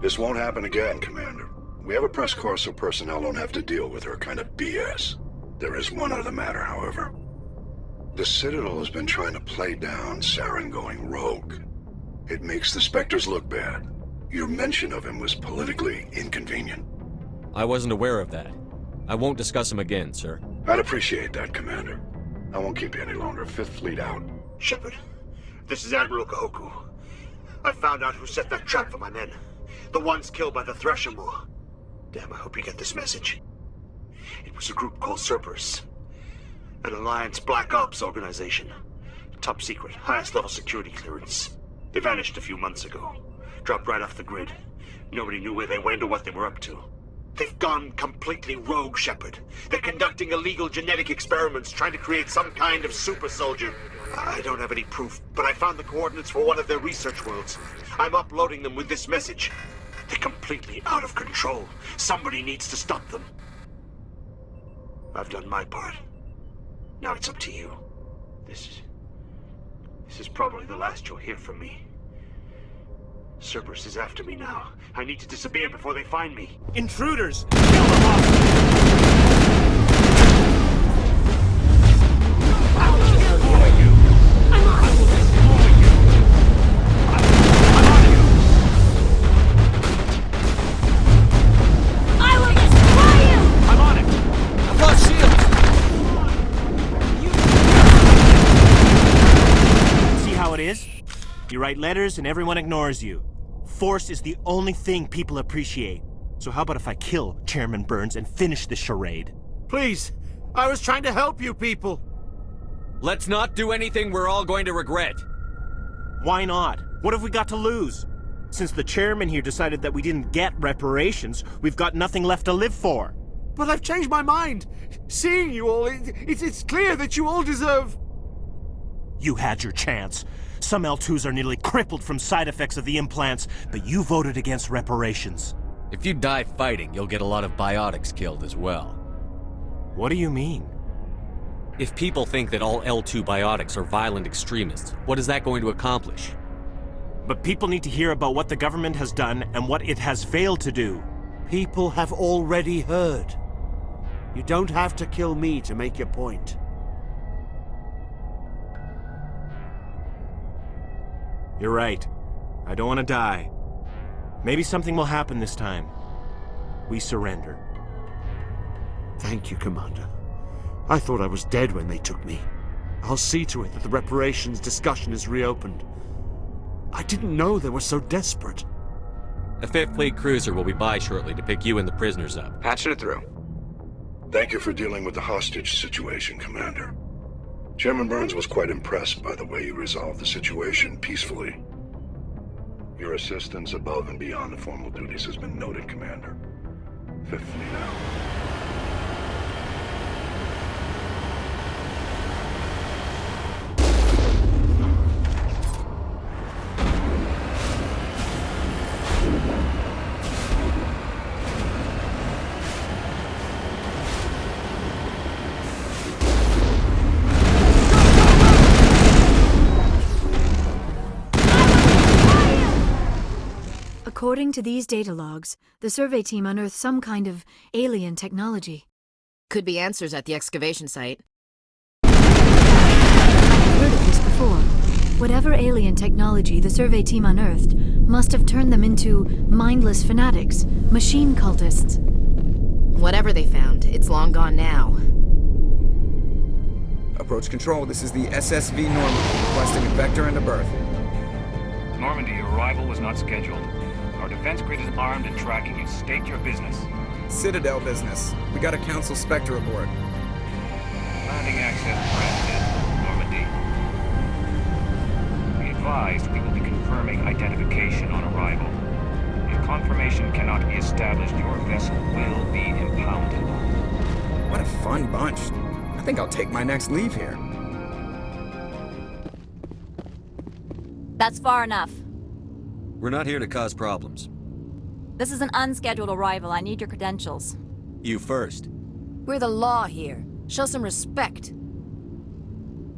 This won't happen again, Commander. We have a press corps so personnel don't have to deal with her kind of BS. There is one other matter, however. The Citadel has been trying to play down Saren going rogue. It makes the Spectres look bad. Your mention of him was politically inconvenient. I wasn't aware of that. I won't discuss him again, sir. I'd appreciate that, Commander. I won't keep you any longer. Fifth Fleet out. Shepard, this is Admiral Kahoku. I found out who set that trap for my men. The ones killed by the Thresher Moor. Damn, I hope you get this message. It was a group called Cerberus. An Alliance Black Ops organization. Top secret, highest level security clearance. They vanished a few months ago. Dropped right off the grid. Nobody knew where they went or what they were up to. They've gone completely rogue, Shepard. They're conducting illegal genetic experiments, trying to create some kind of super soldier. I don't have any proof, but I found the coordinates for one of their research worlds. I'm uploading them with this message. They're completely out of control. Somebody needs to stop them. I've done my part. Now it's up to you. This is probably the last you'll hear from me. Cerberus is after me now. I need to disappear before they find me. Intruders! Kill them off! You write letters and everyone ignores you. Force is the only thing people appreciate. So how about if I kill Chairman Burns and finish this charade? Please! I was trying to help you people! Let's not do anything we're all going to regret. Why not? What have we got to lose? Since the chairman here decided that we didn't get reparations, we've got nothing left to live for. But I've changed my mind! Seeing you all, it's clear that you all deserve... You had your chance. Some L2s are nearly crippled from side effects of the implants, but you voted against reparations. If you die fighting, you'll get a lot of biotics killed as well. What do you mean? If people think that all L2 biotics are violent extremists, what is that going to accomplish? But people need to hear about what the government has done and what it has failed to do. People have already heard. You don't have to kill me to make your point. You're right. I don't want to die. Maybe something will happen this time. We surrender. Thank you, Commander. I thought I was dead when they took me. I'll see to it that the reparations discussion is reopened. I didn't know they were so desperate. A 5th Fleet cruiser will be by shortly to pick you and the prisoners up. Patching it through. Thank you for dealing with the hostage situation, Commander. Chairman Burns was quite impressed by the way you resolved the situation peacefully. Your assistance above and beyond the formal duties has been noted, Commander. 5th Fleet out. According to these data logs, the survey team unearthed some kind of alien technology. Could be answers at the excavation site. I've heard of this before. Whatever alien technology the survey team unearthed must have turned them into mindless fanatics, machine cultists. Whatever they found, it's long gone now. Approach control, this is the SSV Normandy, requesting a vector and a berth. Normandy, your arrival was not scheduled. Our defense grid is armed and tracking you. State your business. Citadel business. We got a Council Spectre aboard. Landing access granted, Normandy. Be advised, we will be confirming identification on arrival. If confirmation cannot be established, your vessel will be impounded. What a fun bunch. I think I'll take my next leave here. That's far enough. We're not here to cause problems. This is an unscheduled arrival. I need your credentials. You first. We're the law here. Show some respect.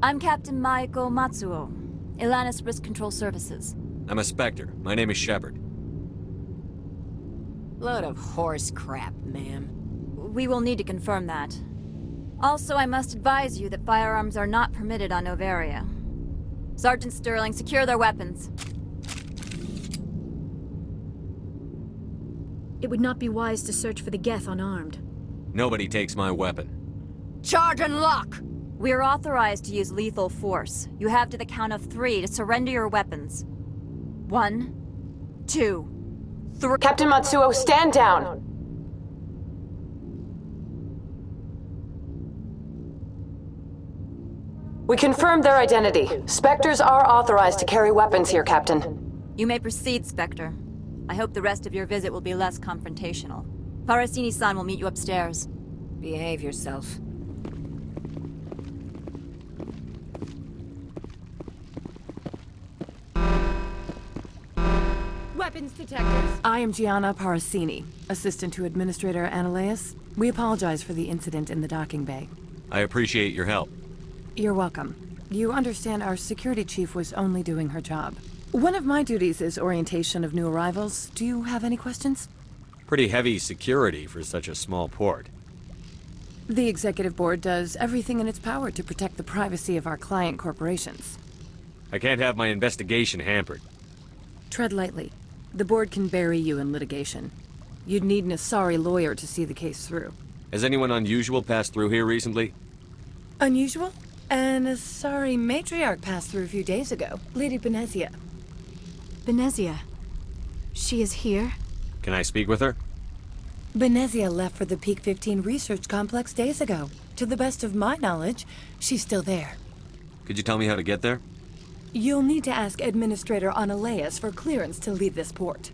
I'm Captain Maiko Matsuo, Ilanis Risk Control Services. I'm a Spectre. My name is Shepard. Load of horse crap, ma'am. We will need to confirm that. Also, I must advise you that firearms are not permitted on Noveria. Sergeant Sterling, secure their weapons. It would not be wise to search for the Geth unarmed. Nobody takes my weapon. Charge and lock! We are authorized to use lethal force. You have to the count of 3 to surrender your weapons. 1, 2, 3. Captain Matsuo, stand down! We confirmed their identity. Spectres are authorized to carry weapons here, Captain. You may proceed, Spectre. I hope the rest of your visit will be less confrontational. Parasini-san will meet you upstairs. Behave yourself. Weapons detectors. I am Gianna Parasini, assistant to Administrator Ananias. We apologize for the incident in the docking bay. I appreciate your help. You're welcome. You understand our security chief was only doing her job. One of my duties is orientation of new arrivals. Do you have any questions? Pretty heavy security for such a small port. The executive board does everything in its power to protect the privacy of our client corporations. I can't have my investigation hampered. Tread lightly. The board can bury you in litigation. You'd need an Asari lawyer to see the case through. Has anyone unusual passed through here recently? Unusual? An Asari matriarch passed through a few days ago. Lady Benezia. Benezia? She is here? Can I speak with her? Benezia left for the Peak 15 research complex days ago. To the best of my knowledge, she's still there. Could you tell me how to get there? You'll need to ask Administrator Ananias for clearance to leave this port.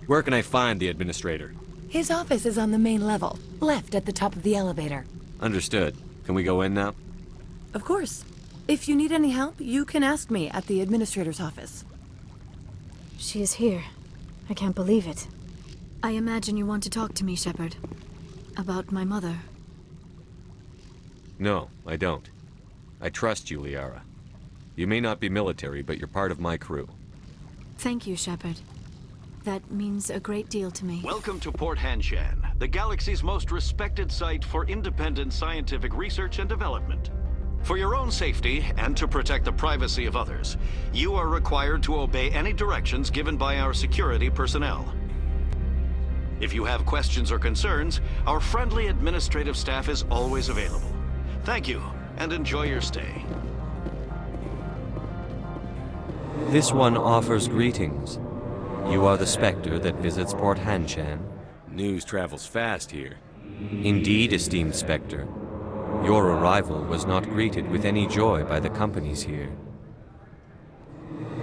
Where can I find the administrator? His office is on the main level, left at the top of the elevator. Understood. Can we go in now? Of course. If you need any help, you can ask me at the administrator's office. She is here. I can't believe it. I imagine you want to talk to me, Shepard. About my mother. No, I don't. I trust you, Liara. You may not be military, but you're part of my crew. Thank you, Shepard. That means a great deal to me. Welcome to Port Hanshan, the galaxy's most respected site for independent scientific research and development. For your own safety, and to protect the privacy of others, you are required to obey any directions given by our security personnel. If you have questions or concerns, our friendly administrative staff is always available. Thank you, and enjoy your stay. This one offers greetings. You are the Spectre that visits Port Hanshan. News travels fast here. Indeed, esteemed Spectre. Your arrival was not greeted with any joy by the companies here.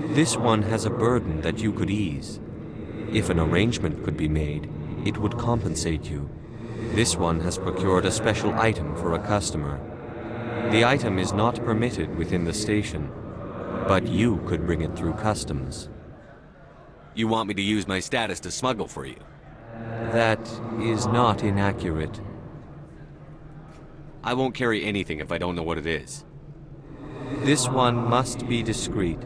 This one has a burden that you could ease. If an arrangement could be made, it would compensate you. This one has procured a special item for a customer. The item is not permitted within the station, but you could bring it through customs. You want me to use my status to smuggle for you? That is not inaccurate. I won't carry anything if I don't know what it is. This one must be discreet.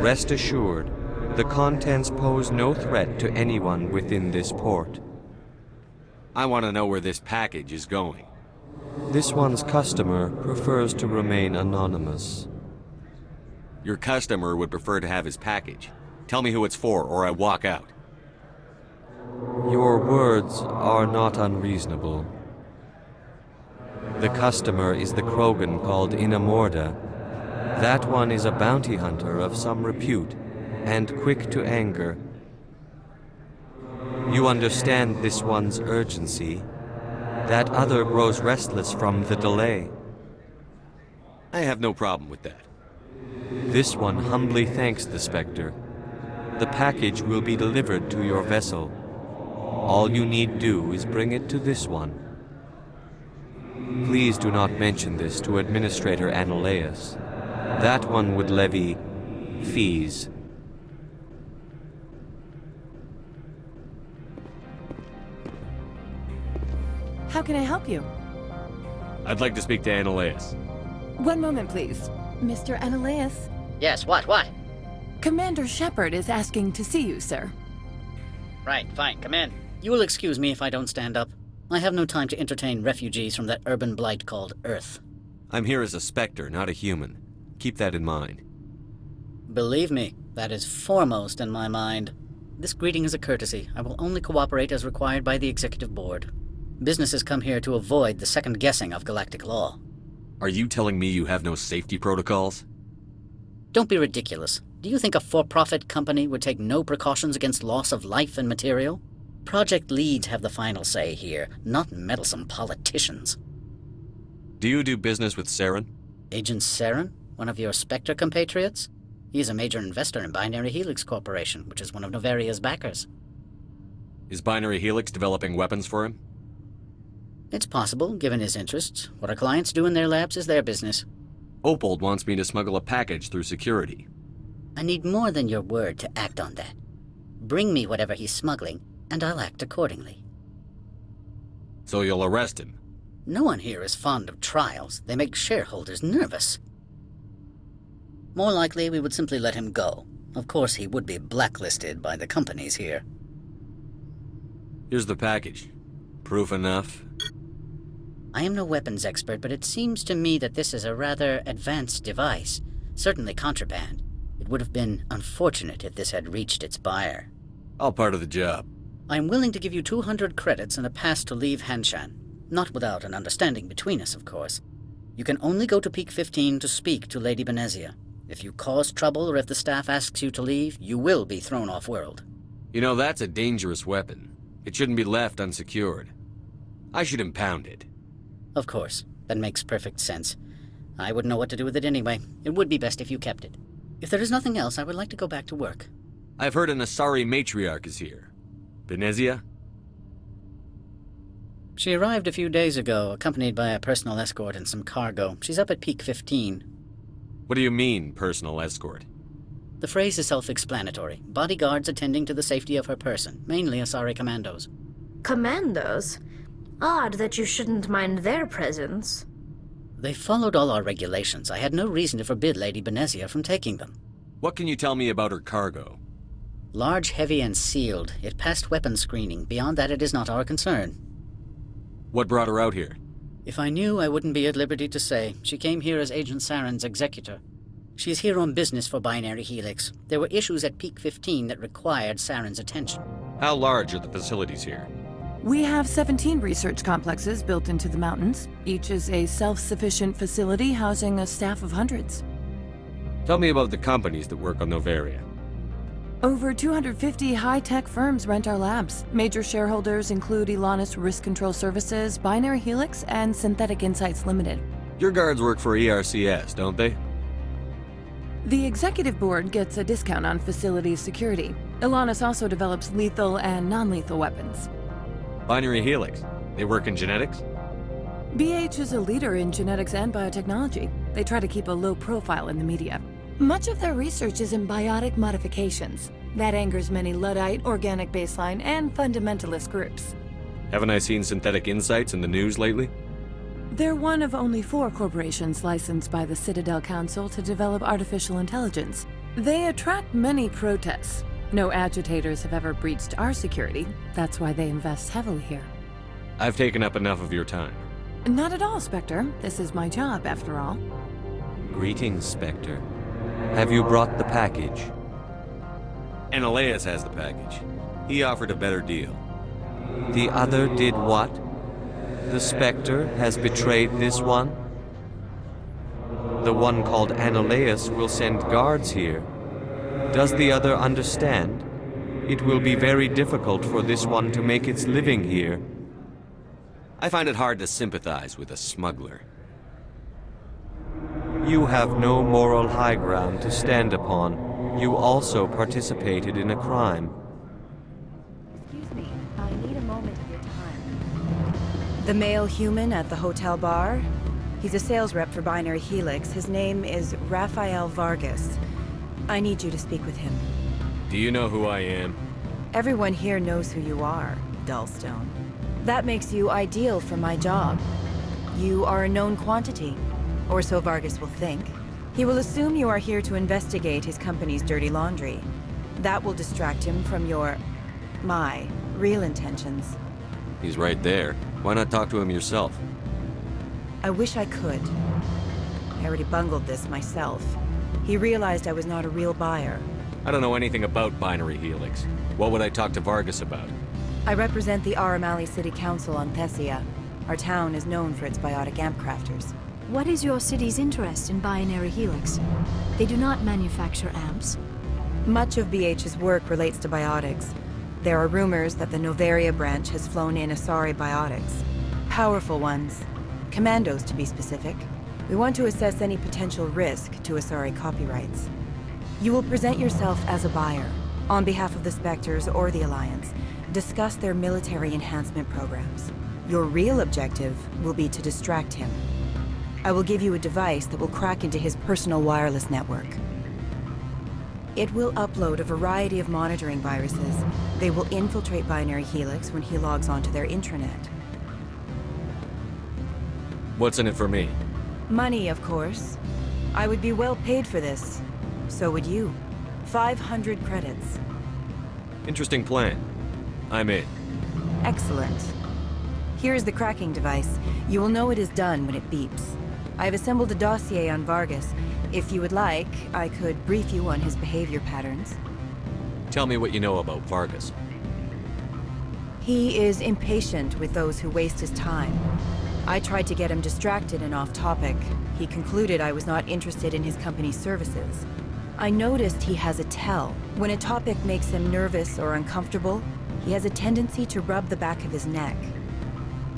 Rest assured, The contents pose no threat to anyone within this port. I want to know where this package is going. This one's customer prefers to remain anonymous. Your customer would prefer to have his package. Tell me who it's for, or I walk out. Your words are not unreasonable. The customer is the Krogan called Inamorda. That one is a bounty hunter of some repute, and quick to anger. You understand this one's urgency. That other grows restless from the delay. I have no problem with that. This one humbly thanks the Spectre. The package will be delivered to your vessel. All you need do is bring it to this one. Please do not mention this to Administrator Anoleus. That one would levy fees. How can I help you? I'd like to speak to Anoleus. One moment, please. Mr. Anoleus? Yes, what? Commander Shepard is asking to see you, sir. Right, fine, come in. You will excuse me if I don't stand up. I have no time to entertain refugees from that urban blight called Earth. I'm here as a Spectre, not a human. Keep that in mind. Believe me, that is foremost in my mind. This greeting is a courtesy. I will only cooperate as required by the Executive Board. Businesses come here to avoid the second guessing of galactic law. Are you telling me you have no safety protocols? Don't be ridiculous. Do you think a for-profit company would take no precautions against loss of life and material? Project leads have the final say here, not meddlesome politicians. Do you do business with Saren? Agent Saren? One of your Spectre compatriots? He is a major investor in Binary Helix Corporation, which is one of Novaria's backers. Is Binary Helix developing weapons for him? It's possible, given his interests. What our clients do in their labs is their business. Opold wants me to smuggle a package through security. I need more than your word to act on that. Bring me whatever he's smuggling, and I'll act accordingly. So you'll arrest him? No one here is fond of trials. They make shareholders nervous. More likely, we would simply let him go. Of course, he would be blacklisted by the companies here. Here's the package. Proof enough? I am no weapons expert, but it seems to me that this is a rather advanced device. Certainly contraband. It would have been unfortunate if this had reached its buyer. All part of the job. I am willing to give you 200 credits and a pass to leave Hanshan. Not without an understanding between us, of course. You can only go to Peak 15 to speak to Lady Benezia. If you cause trouble or if the staff asks you to leave, you will be thrown off-world. You know, that's a dangerous weapon. It shouldn't be left unsecured. I should impound it. Of course. That makes perfect sense. I wouldn't know what to do with it anyway. It would be best if you kept it. If there is nothing else, I would like to go back to work. I've heard an Asari matriarch is here. Benezia? She arrived a few days ago, accompanied by a personal escort and some cargo. She's up at Peak 15. What do you mean, personal escort? The phrase is self-explanatory. Bodyguards attending to the safety of her person, mainly Asari commandos. Commandos? Odd that you shouldn't mind their presence. They followed all our regulations. I had no reason to forbid Lady Benezia from taking them. What can you tell me about her cargo? Large, heavy, and sealed. It passed weapons screening. Beyond that, it is not our concern. What brought her out here? If I knew, I wouldn't be at liberty to say. She came here as Agent Saren's executor. She is here on business for Binary Helix. There were issues at Peak 15 that required Saren's attention. How large are the facilities here? We have 17 research complexes built into the mountains. Each is a self-sufficient facility housing a staff of hundreds. Tell me about the companies that work on Novaria. Over 250 high-tech firms rent our labs. Major shareholders include Elanus Risk Control Services, Binary Helix, and Synthetic Insights Limited. Your guards work for ERCS, don't they? The executive board gets a discount on facility security. Elanus also develops lethal and non-lethal weapons. Binary Helix. They work in genetics? BH is a leader in genetics and biotechnology. They try to keep a low profile in the media. Much of their research is in biotic modifications. That angers many Luddite, organic baseline, and fundamentalist groups. Haven't I seen Synthetic Insights in the news lately? They're one of only 4 corporations licensed by the Citadel Council to develop artificial intelligence. They attract many protests. No agitators have ever breached our security. That's why they invest heavily here. I've taken up enough of your time. Not at all, Spectre. This is my job, after all. Greetings, Spectre. Have you brought the package? Ananias has the package. He offered a better deal. The other did what? The Spectre has betrayed this one? The one called Ananias will send guards here. Does the other understand? It will be very difficult for this one to make its living here. I find it hard to sympathize with a smuggler. You have no moral high ground to stand upon. You also participated in a crime. Excuse me, I need a moment of your time. The male human at the hotel bar? He's a sales rep for Binary Helix. His name is Rafael Vargas. I need you to speak with him. Do you know who I am? Everyone here knows who you are, Dullstone. That makes you ideal for my job. You are a known quantity, or so Vargas will think. He will assume you are here to investigate his company's dirty laundry. That will distract him from my real intentions. He's right there. Why not talk to him yourself? I wish I could. I already bungled this myself. He realized I was not a real buyer. I don't know anything about Binary Helix. What would I talk to Vargas about? I represent the Aramali City Council on Thessia. Our town is known for its biotic amp crafters. What is your city's interest in Binary Helix? They do not manufacture amps. Much of BH's work relates to biotics. There are rumors that the Novaria branch has flown in Asari biotics. Powerful ones. Commandos, to be specific. We want to assess any potential risk to Asari copyrights. You will present yourself as a buyer, on behalf of the Spectres or the Alliance. Discuss their military enhancement programs. Your real objective will be to distract him. I will give you a device that will crack into his personal wireless network. It will upload a variety of monitoring viruses. They will infiltrate Binary Helix when he logs onto their intranet. What's in it for me? Money, of course. I would be well paid for this. So would you. 500 credits. Interesting plan. I'm in. Excellent. Here is the cracking device. You will know it is done when it beeps. I have assembled a dossier on Vargas. If you would like, I could brief you on his behavior patterns. Tell me what you know about Vargas. He is impatient with those who waste his time. I tried to get him distracted and off topic. He concluded I was not interested in his company's services. I noticed he has a tell. When a topic makes him nervous or uncomfortable, he has a tendency to rub the back of his neck.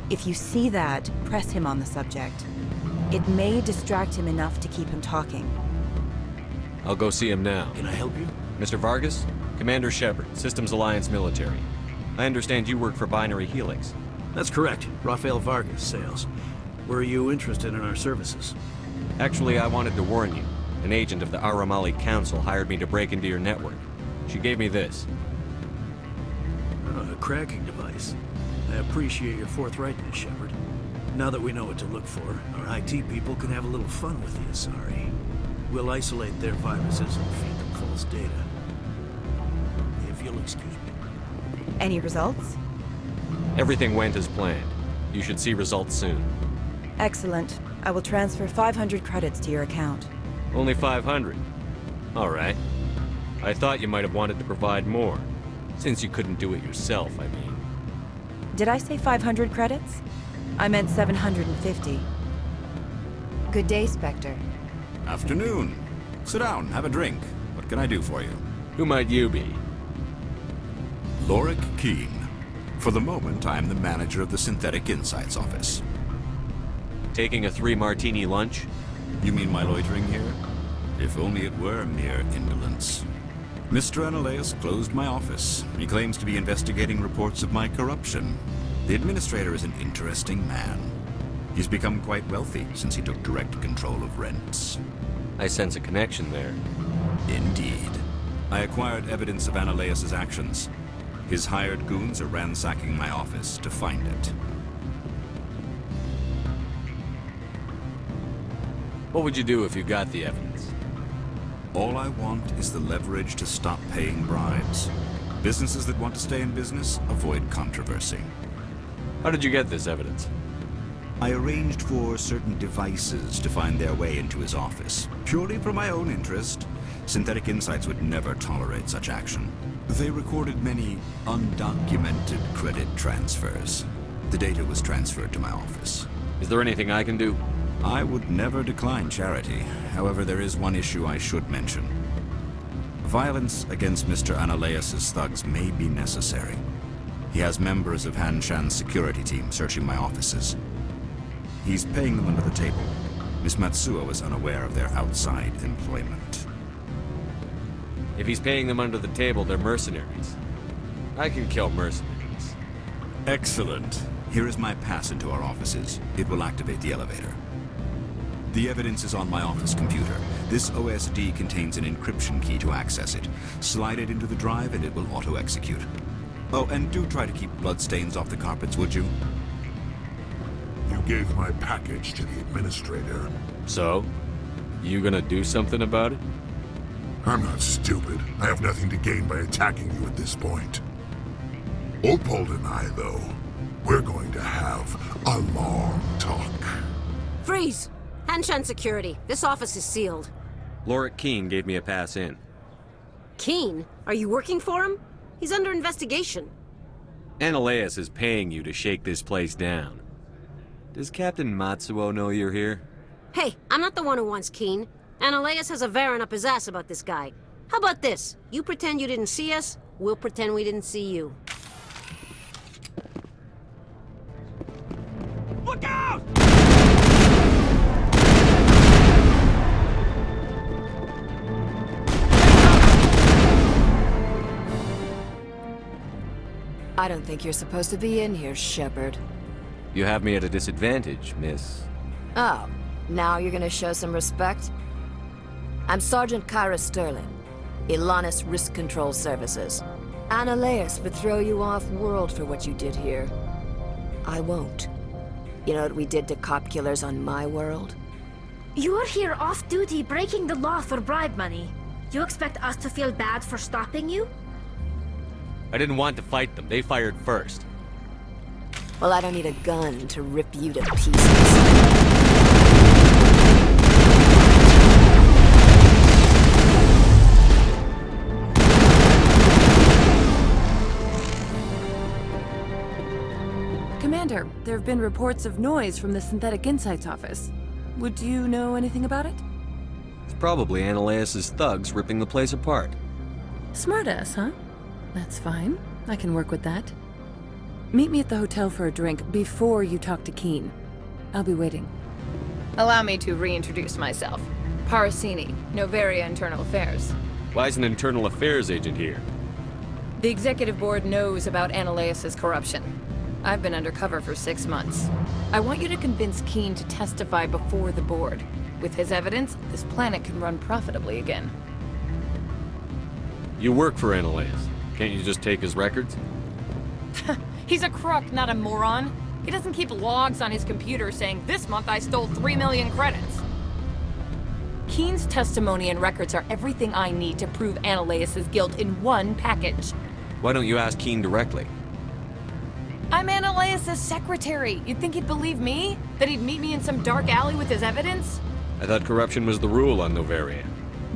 If you see that, press him on the subject. It may distract him enough to keep him talking. I'll go see him now. Can I help you? Mr. Vargas? Commander Shepard, Systems Alliance Military. I understand you work for Binary Helix. That's correct. Rafael Vargas, sales. Were you interested in our services? Actually, I wanted to warn you. An agent of the Aramali Council hired me to break into your network. She gave me this. A cracking device. I appreciate your forthrightness, Shepard. Now that we know what to look for, our IT people can have a little fun with the Asari. We'll isolate their viruses and feed them false data. If you'll excuse me. Any results? Everything went as planned. You should see results soon. Excellent. I will transfer 500 credits to your account. Only 500? All right. I thought you might have wanted to provide more. Since you couldn't do it yourself, I mean. Did I say 500 credits? I meant 750. Good day, Spectre. Afternoon. Sit down, have a drink. What can I do for you? Who might you be? Lorik Keene. For the moment, I am the manager of the Synthetic Insights office. Taking a 3-martini lunch? You mean my loitering here? If only it were mere indolence. Mr. Ananias closed my office. He claims to be investigating reports of my corruption. The administrator is an interesting man. He's become quite wealthy since he took direct control of rents. I sense a connection there. Indeed. I acquired evidence of Ananias' actions. His hired goons are ransacking my office to find it. What would you do if you got the evidence? All I want is the leverage to stop paying bribes. Businesses that want to stay in business avoid controversy. How did you get this evidence? I arranged for certain devices to find their way into his office. Purely for my own interest, Synthetic Insights would never tolerate such action. They recorded many undocumented credit transfers. The data was transferred to my office. Is there anything I can do? I would never decline charity. However, there is one issue I should mention. Violence against Mr. Analaeus' thugs may be necessary. He has members of Han Shan's security team searching my offices. He's paying them under the table. Miss Matsuo is unaware of their outside employment. If he's paying them under the table, they're mercenaries. I can kill mercenaries. Excellent. Here is my pass into our offices. It will activate the elevator. The evidence is on my office computer. This OSD contains an encryption key to access it. Slide it into the drive and it will auto-execute. Oh, and do try to keep bloodstains off the carpets, would you? You gave my package to the administrator. So? You gonna do something about it? I'm not stupid. I have nothing to gain by attacking you at this point. Opold and I, though, we're going to have a long talk. Freeze! Hanshan Security, this office is sealed. Lorik Keen gave me a pass in. Keen? Are you working for him? He's under investigation. Analaeus is paying you to shake this place down. Does Captain Matsuo know you're here? Hey, I'm not the one who wants Keen. Analaeus has a Varen up his ass about this guy. How about this? You pretend you didn't see us, we'll pretend we didn't see you. Look out! I don't think you're supposed to be in here, Shepard. You have me at a disadvantage, miss. Oh, now you're gonna show some respect? I'm Sergeant Kyra Sterling, Ilanis Risk Control Services. Analaeus would throw you off-world for what you did here. I won't. You know what we did to cop killers on my world? You're here off-duty breaking the law for bribe money. You expect us to feel bad for stopping you? I didn't want to fight them. They fired first. Well, I don't need a gun to rip you to pieces. Commander, there have been reports of noise from the Synthetic Insights office. Would you know anything about it? It's probably Analaeus' thugs ripping the place apart. Smartass, huh? That's fine. I can work with that. Meet me at the hotel for a drink before you talk to Keen. I'll be waiting. Allow me to reintroduce myself. Parasini, Noveria Internal Affairs. Why is an internal affairs agent here? The executive board knows about Analaeus' corruption. I've been undercover for 6 months. I want you to convince Keen to testify before the board. With his evidence, this planet can run profitably again. You work for Analaeus. Can't you just take his records? He's a crook, not a moron. He doesn't keep logs on his computer saying, "This month I stole 3 million credits." Keen's testimony and records are everything I need to prove Analaeus' guilt in one package. Why don't you ask Keen directly? I'm Analaeus' secretary. You'd think he'd believe me? That he'd meet me in some dark alley with his evidence? I thought corruption was the rule on Noveria.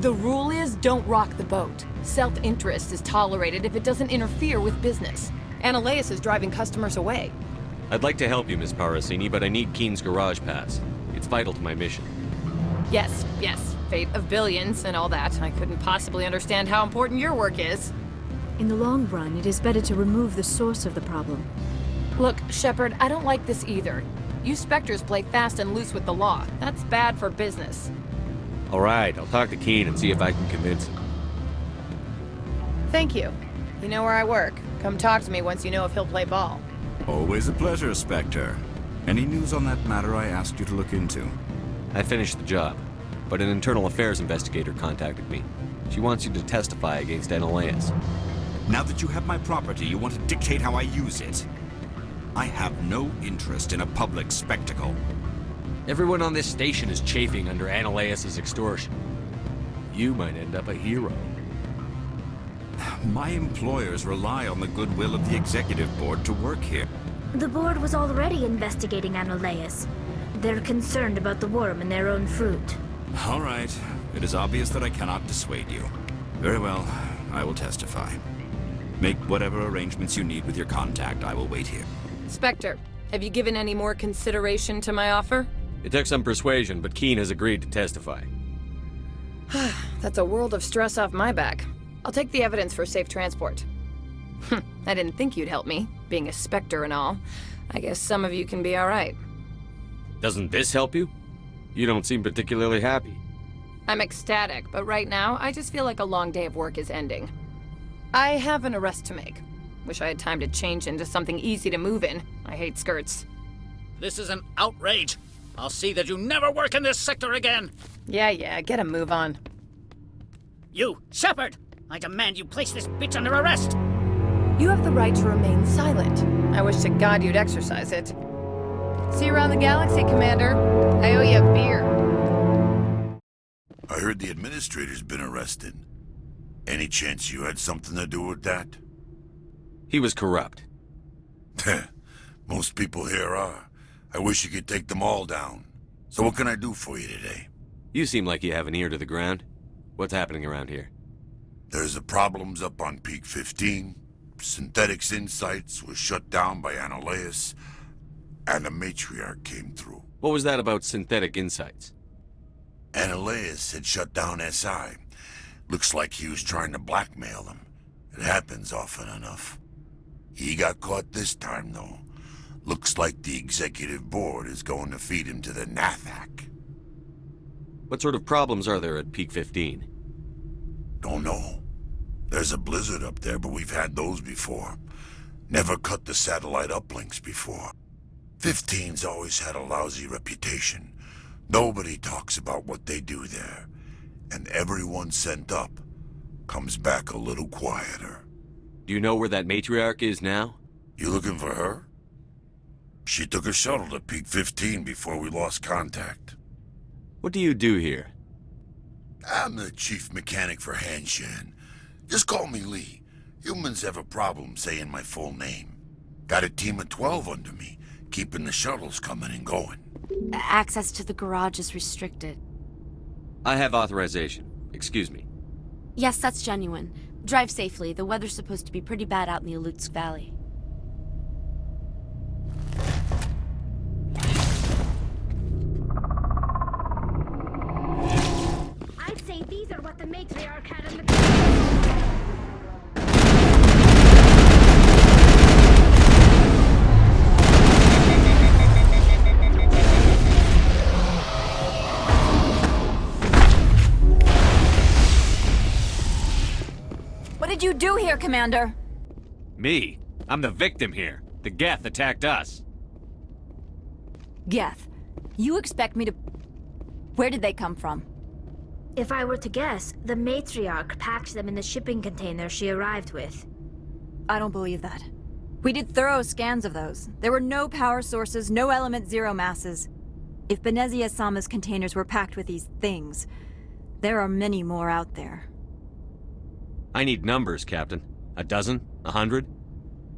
The rule is, don't rock the boat. Self-interest is tolerated if it doesn't interfere with business. Analaeus is driving customers away. I'd like to help you, Miss Parasini, but I need Keen's garage pass. It's vital to my mission. Yes, fate of billions and all that. I couldn't possibly understand how important your work is. In the long run, it is better to remove the source of the problem. Look, Shepard, I don't like this either. You Spectres play fast and loose with the law. That's bad for business. All right, I'll talk to Keen and see if I can convince him. Thank you. You know where I work. Come talk to me once you know if he'll play ball. Always a pleasure, Spectre. Any news on that matter I asked you to look into? I finished the job, but an internal affairs investigator contacted me. She wants you to testify against Analaeus. Now that you have my property, you want to dictate how I use it? I have no interest in a public spectacle. Everyone on this station is chafing under Analaeus' extortion. You might end up a hero. My employers rely on the goodwill of the executive board to work here. The board was already investigating Anoleus. They're concerned about the worm in their own fruit. All right. It is obvious that I cannot dissuade you. Very well. I will testify. Make whatever arrangements you need with your contact. I will wait here. Spectre, have you given any more consideration to my offer? It took some persuasion, but Keen has agreed to testify. That's a world of stress off my back. I'll take the evidence for safe transport. I didn't think you'd help me, being a Spectre and all. I guess some of you can be alright. Doesn't this help you? You don't seem particularly happy. I'm ecstatic, but right now, I just feel like a long day of work is ending. I have an arrest to make. Wish I had time to change into something easy to move in. I hate skirts. This is an outrage. I'll see that you never work in this sector again. Yeah, get a move on. You, Shepard! I demand you place this bitch under arrest! You have the right to remain silent. I wish to God you'd exercise it. See you around the galaxy, Commander. I owe you a beer. I heard the administrator's been arrested. Any chance you had something to do with that? He was corrupt. Most people here are. I wish you could take them all down. So what can I do for you today? You seem like you have an ear to the ground. What's happening around here? There's the problems up on Peak 15. Synthetics Insights was shut down by Anoleus, and the Matriarch came through. What was that about Synthetic Insights? Anoleus had shut down SI. Looks like he was trying to blackmail them. It happens often enough. He got caught this time, though. Looks like the executive board is going to feed him to the Nathak. What sort of problems are there at Peak 15? Don't know. There's a blizzard up there, but we've had those before. Never cut the satellite uplinks before. 15's always had a lousy reputation. Nobody talks about what they do there. And everyone sent up comes back a little quieter. Do you know where that Matriarch is now? You looking for her? She took a shuttle to Peak 15 before we lost contact. What do you do here? I'm the chief mechanic for Hanshan. Just call me Lee. Humans have a problem saying my full name. Got a team of 12 under me, keeping the shuttles coming and going. Access to the garage is restricted. I have authorization. Excuse me. Yes, that's genuine. Drive safely. The weather's supposed to be pretty bad out in the Alutsk Valley. I'd say these are what the Matriarch had in the... What did you do here, Commander? Me? I'm the victim here. The Geth attacked us. Geth, you expect me to... Where did they come from? If I were to guess, the Matriarch packed them in the shipping container she arrived with. I don't believe that. We did thorough scans of those. There were no power sources, no element zero masses. If Benezia Sama's containers were packed with these things, there are many more out there. I need numbers, Captain. A dozen? 100?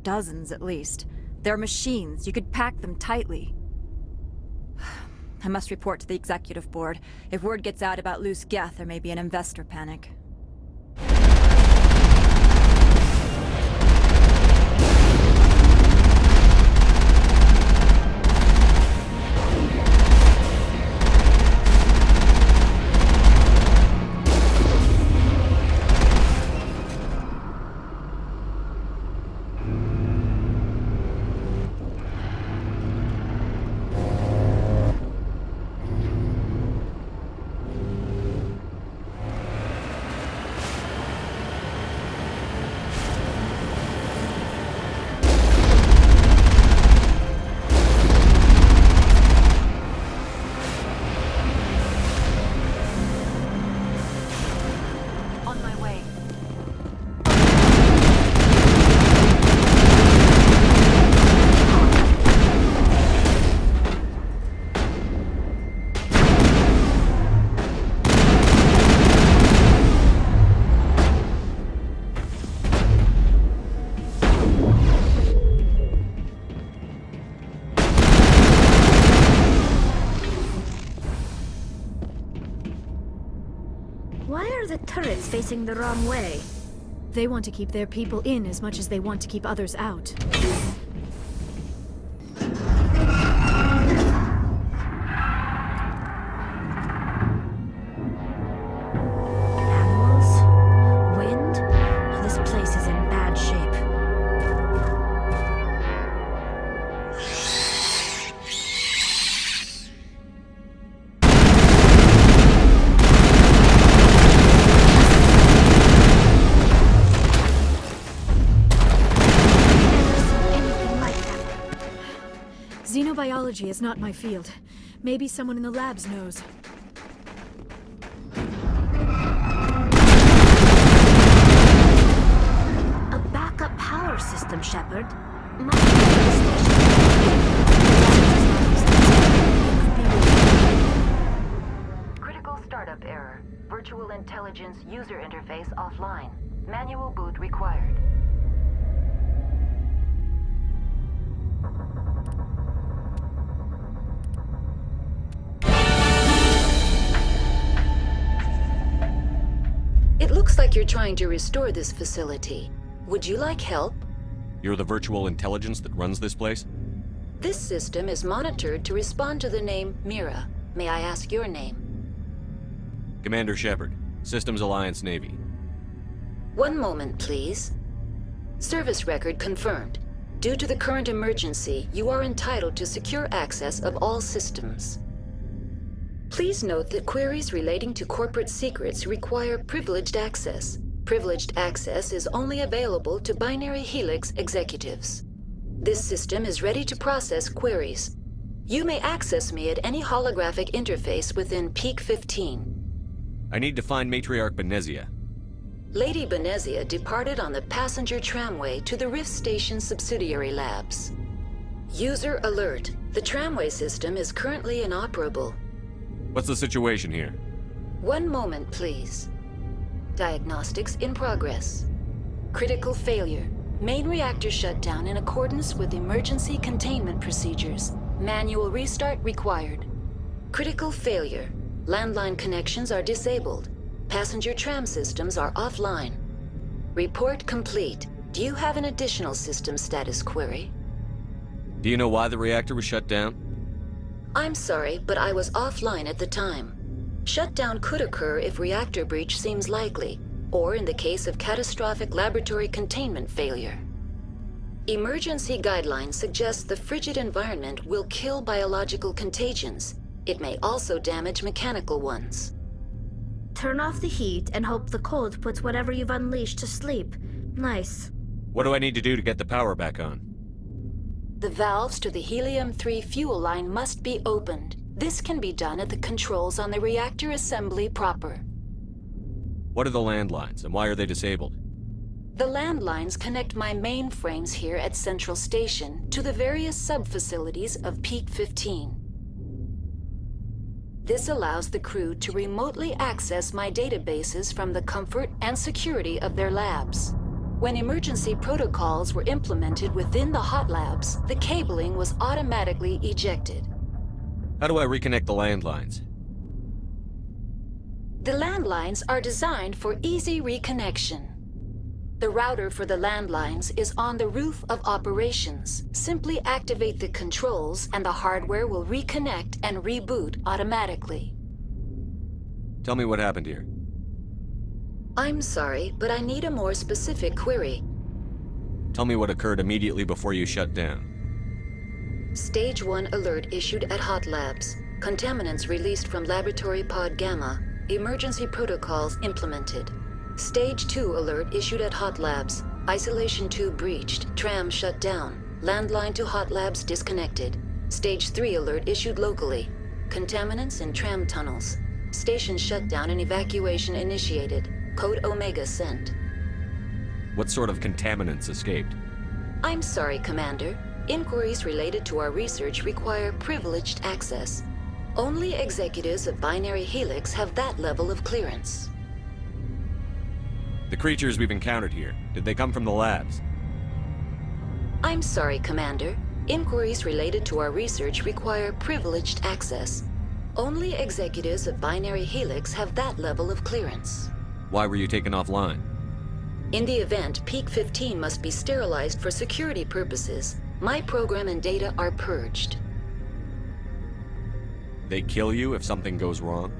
Dozens, at least. They're machines. You could pack them tightly. I must report to the executive board. If word gets out about loose Geth, there may be an investor panic. are the turrets facing the wrong way? They want to keep their people in as much as they want to keep others out. Animals? Wind? This place is in bad shape. Xenobiology is not my field. Maybe someone in the labs knows. A backup power system, Shepard. Critical startup error. Virtual intelligence user interface offline. Manual boot required. It looks like you're trying to restore this facility. Would you like help? You're the virtual intelligence that runs this place? This system is monitored to respond to the name Mira. May I ask your name? Commander Shepard, Systems Alliance Navy. One moment, please. Service record confirmed. Due to the current emergency, you are entitled to secure access of all systems. Please note that queries relating to corporate secrets require privileged access. Privileged access is only available to Binary Helix executives. This system is ready to process queries. You may access me at any holographic interface within Peak 15. I need to find Matriarch Benezia. Lady Benezia departed on the passenger tramway to the Rift Station subsidiary labs. User alert. The tramway system is currently inoperable. What's the situation here? One moment, please. Diagnostics in progress. Critical failure. Main reactor shut down in accordance with emergency containment procedures. Manual restart required. Critical failure. Landline connections are disabled. Passenger tram systems are offline. Report complete. Do you have an additional system status query? Do you know why the reactor was shut down? I'm sorry, but I was offline at the time. Shutdown could occur if reactor breach seems likely, or in the case of catastrophic laboratory containment failure. Emergency guidelines suggest the frigid environment will kill biological contagions. It may also damage mechanical ones. Turn off the heat and hope the cold puts whatever you've unleashed to sleep. Nice. What do I need to do to get the power back on? The valves to the Helium-3 fuel line must be opened. This can be done at the controls on the reactor assembly proper. What are the landlines, and why are they disabled? The landlines connect my mainframes here at Central Station to the various sub-facilities of Peak 15. This allows the crew to remotely access my databases from the comfort and security of their labs. When emergency protocols were implemented within the hot labs, the cabling was automatically ejected. How do I reconnect the landlines? The landlines are designed for easy reconnection. The router for the landlines is on the roof of operations. Simply activate the controls and the hardware will reconnect and reboot automatically. Tell me what happened here. I'm sorry, but I need a more specific query. Tell me what occurred immediately before you shut down. Stage 1 alert issued at Hot Labs. Contaminants released from Laboratory Pod Gamma. Emergency protocols implemented. Stage 2 alert issued at Hot Labs. Isolation tube breached. Tram shut down. Landline to Hot Labs disconnected. Stage 3 alert issued locally. Contaminants in tram tunnels. Station shutdown and evacuation initiated. Code Omega sent. What sort of contaminants escaped? I'm sorry, Commander. Inquiries related to our research require privileged access. Only executives of Binary Helix have that level of clearance. The creatures we've encountered here, did they come from the labs? I'm sorry, Commander. Inquiries related to our research require privileged access. Only executives of Binary Helix have that level of clearance. Why were you taken offline? In the event, Peak 15 must be sterilized for security purposes. My program and data are purged. They kill you if something goes wrong?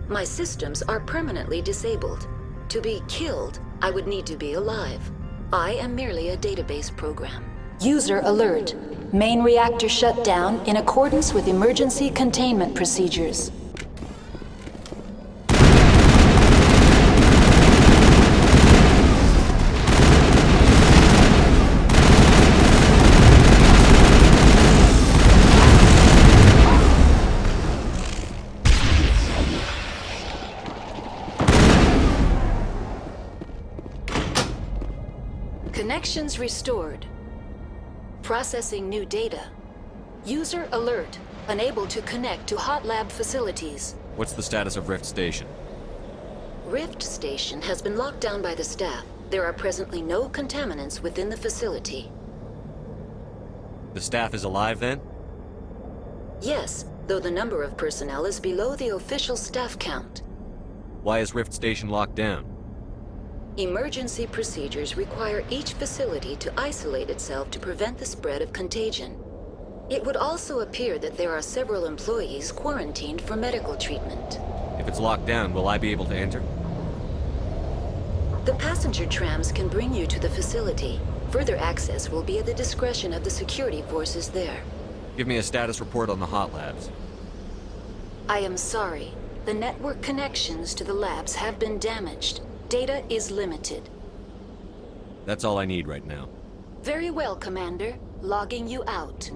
My systems are permanently disabled. To be killed, I would need to be alive. I am merely a database program. User alert. Main reactor shut down in accordance with emergency containment procedures. Connections restored. Processing new data. User alert. Unable to connect to hot lab facilities. What's the status of Rift Station? Rift Station has been locked down by the staff. There are presently no contaminants within the facility. The staff is alive then? Yes, though the number of personnel is below the official staff count. Why is Rift Station locked down? Emergency procedures require each facility to isolate itself to prevent the spread of contagion. It would also appear that there are several employees quarantined for medical treatment. If it's locked down, will I be able to enter? The passenger trams can bring you to the facility. Further access will be at the discretion of the security forces there. Give me a status report on the hot labs. I am sorry. The network connections to the labs have been damaged. Data is limited. That's all I need right now. Very well, Commander. Logging you out.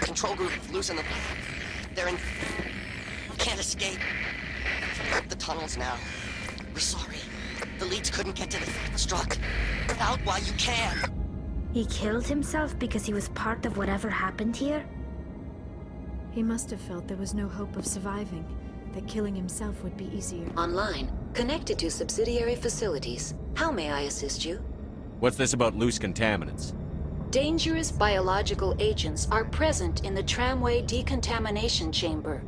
Control group losing them. They're in... Can't escape. The tunnels now. We're sorry. The leads couldn't get to the struck. Get out while you can. He killed himself because he was part of whatever happened here? He must have felt there was no hope of surviving, that killing himself would be easier. Online, connected to subsidiary facilities. How may I assist you? What's this about loose contaminants? Dangerous biological agents are present in the tramway decontamination chamber.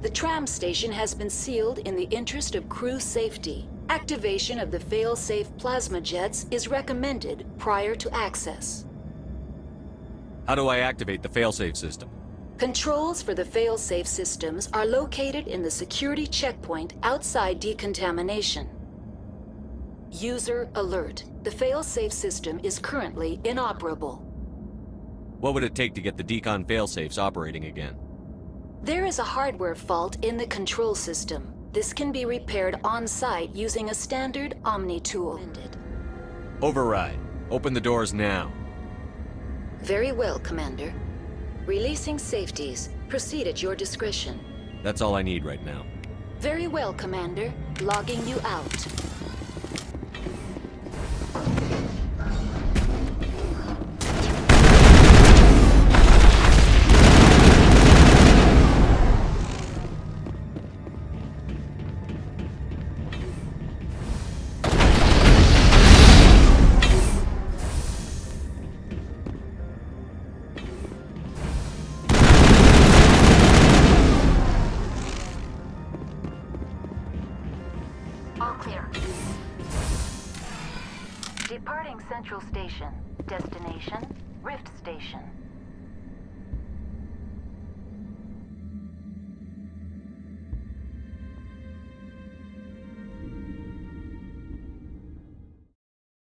The tram station has been sealed in the interest of crew safety. Activation of the fail-safe plasma jets is recommended prior to access. How do I activate the failsafe system? Controls for the fail-safe systems are located in the security checkpoint outside decontamination. User alert. The fail-safe system is currently inoperable. What would it take to get the decon failsafes operating again? There is a hardware fault in the control system. This can be repaired on-site using a standard Omni tool. Override. Open the doors now. Very well, Commander. Releasing safeties. Proceed at your discretion. That's all I need right now. Very well, Commander. Logging you out. Departing Central Station. Destination, Rift Station.